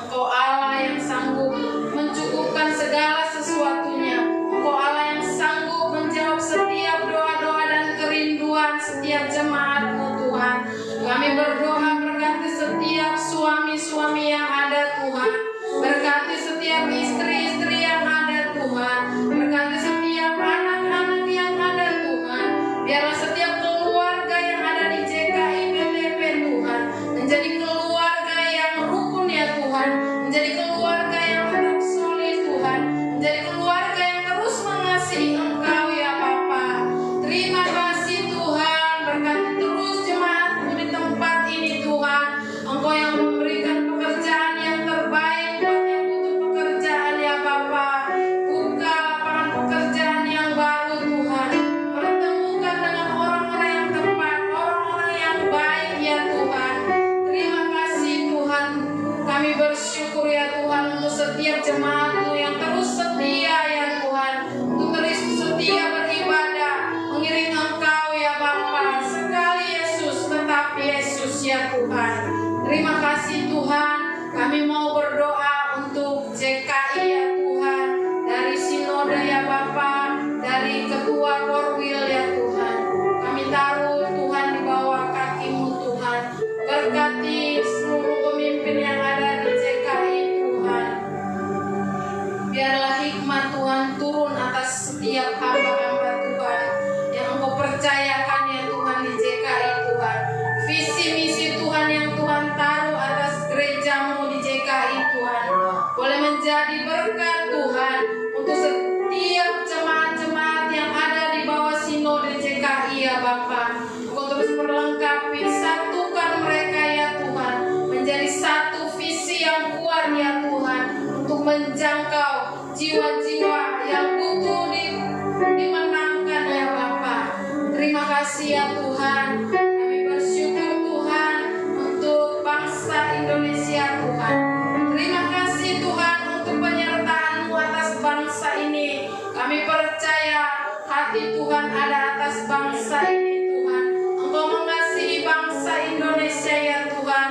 Engkau Allah yang sanggup mencukupkan segala sesuatunya. Engkau Allah yang sanggup menjawab setiap doa-doa dan kerinduan setiap jemaat-Mu Tuhan. Kami berdoa berkati setiap suami-suami yang ada Tuhan. Berkati setiap istri-istri yang ada Tuhan. Berkati setiap anak-anak yang ada Tuhan. Biarlah setiap keluarga yang ada di JKI PTP Tuhan menjadi keluarga yang rukun ya Tuhan. Menjadi keluarga yang tetap solid Tuhan. Menjadi keluarga yang terus mengasihi Engkau ya Bapa. Terima kasih Tuhan. Berkati terus jemaat-Mu di tempat ini Tuhan. Engkau yang memberikan pekerjaan yang terbaik buat yang butuh pekerjaan ya Bapa. Buka lapangan pekerjaan yang baru Tuhan. Pertemukan dengan orang-orang yang tepat, orang-orang yang baik ya Tuhan. Terima kasih Tuhan. Kami bersyukur ya Tuhan untuk setiap jemaat-Mu yang terus setia ya Tuhan. Untuk terus setia beribadah, mengiring Engkau ya Bapa. Sekali Yesus, tetap Yesus ya Tuhan. Terima kasih Tuhan. Kami mau berdoa untuk JKI ya Tuhan. Dari sinode ya Bapa, dari ketua Korwil ya Tuhan. Kami taruh Tuhan di bawah kaki-Mu Tuhan. Berkati seluruh pemimpin yang ada di JKI Tuhan. Biarlah hikmat Tuhan turun atas setiap hamba-hamba Tuhan yang Engkau percayakan ya Tuhan di JKI Tuhan. Visi misi Tuhan yang Tuhan taruh atas gereja-Mu di JKI Tuhan boleh menjadi berkat Tuhan untuk setiap jemaat-jemaat yang ada di bawah sinode JKI ya Bapa. Engkau terus perlengkapi, satukan mereka ya Tuhan menjadi satu visi yang kuat ya Tuhan untuk menjangkau jiwa-jiwa yang butuh dimenangkan ya Bapa. Terima kasih ya Tuhan. Kami bersyukur Tuhan untuk bangsa Indonesia Tuhan. Terima kasih Tuhan untuk penyertaan-Mu atas bangsa ini. Kami percaya hati Tuhan ada atas bangsa ini Tuhan. Engkau mengasihi bangsa Indonesia ya Tuhan.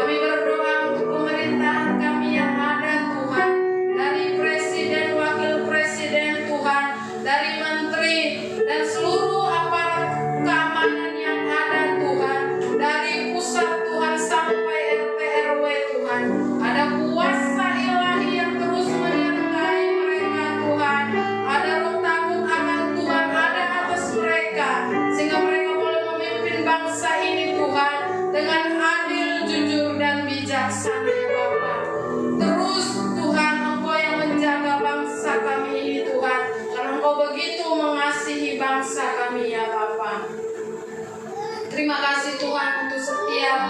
Kami berdoa untuk pemerintahan kami yang ada Tuhan. Dari presiden, wakil presiden Tuhan. Dari menteri dan seluruh aparat keamanan yang ada Tuhan. Dari pusat Tuhan sampai RT RW Tuhan. Ada kuasa ilahi yang terus menyertai mereka Tuhan. Ada roh takut akan Tuhan ada atas mereka. Sehingga mereka boleh memimpin bangsa ini Tuhan dengan adil, jujur dan bijaksana ya Bapa. Terus Tuhan Engkau yang menjaga bangsa kami ini Tuhan. Karena Engkau begitu mengasihi bangsa kami ya Bapa. Terima kasih Tuhan untuk setiap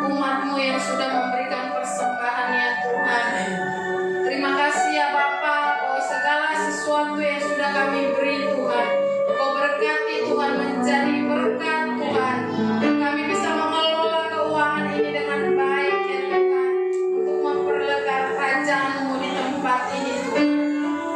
umat-Mu yang sudah memberikan persembahan ya Tuhan. Terima kasih ya Bapa bahwa segala sesuatu yang sudah kami beri Tuhan, Engkau berkati Tuhan menjadi berkat Tuhan. Dan kami bisa mengelola keuangan ini dengan baik ya Tuhan. Untuk memperlegar kerajaan-Mu di tempat ini Tuhan.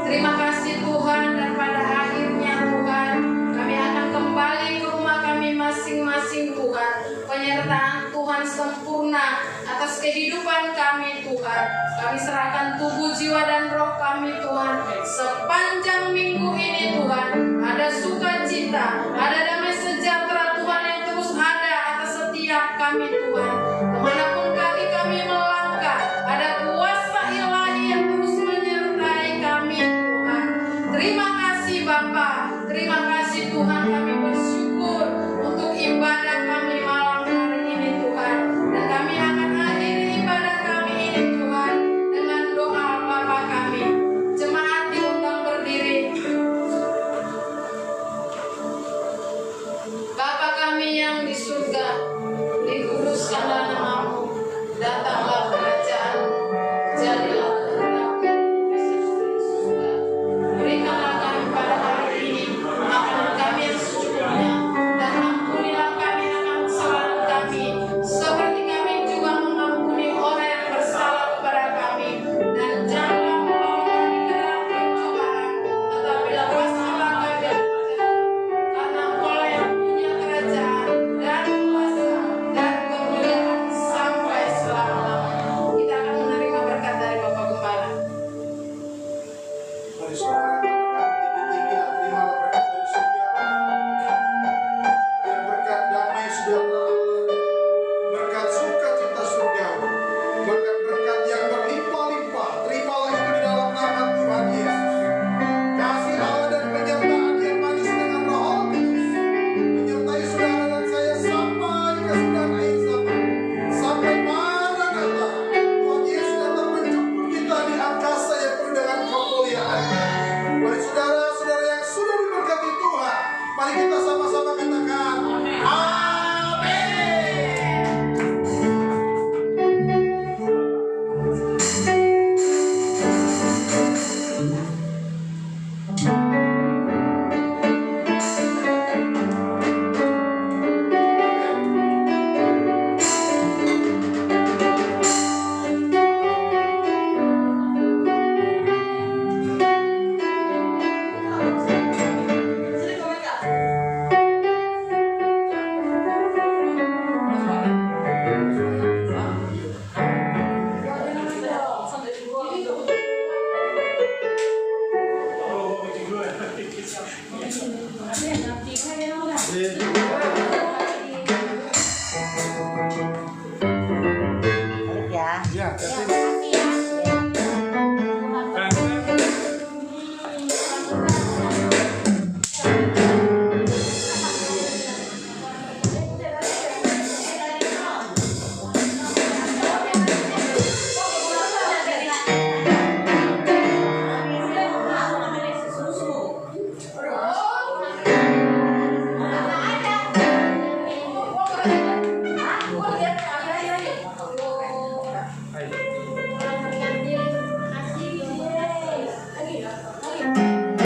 Terima kasih Tuhan, dan pada akhirnya Tuhan kami akan kembali ke rumah kami masing-masing Tuhan. Penyertaan Tuhan sempurna atas kehidupan kami Tuhan. Kami serahkan tubuh, jiwa, dan roh kami Tuhan. Sepanjang minggu ini Tuhan, ada sukacita, ada damai sejahtera Tuhan yang terus ada atas setiap kami Tuhan.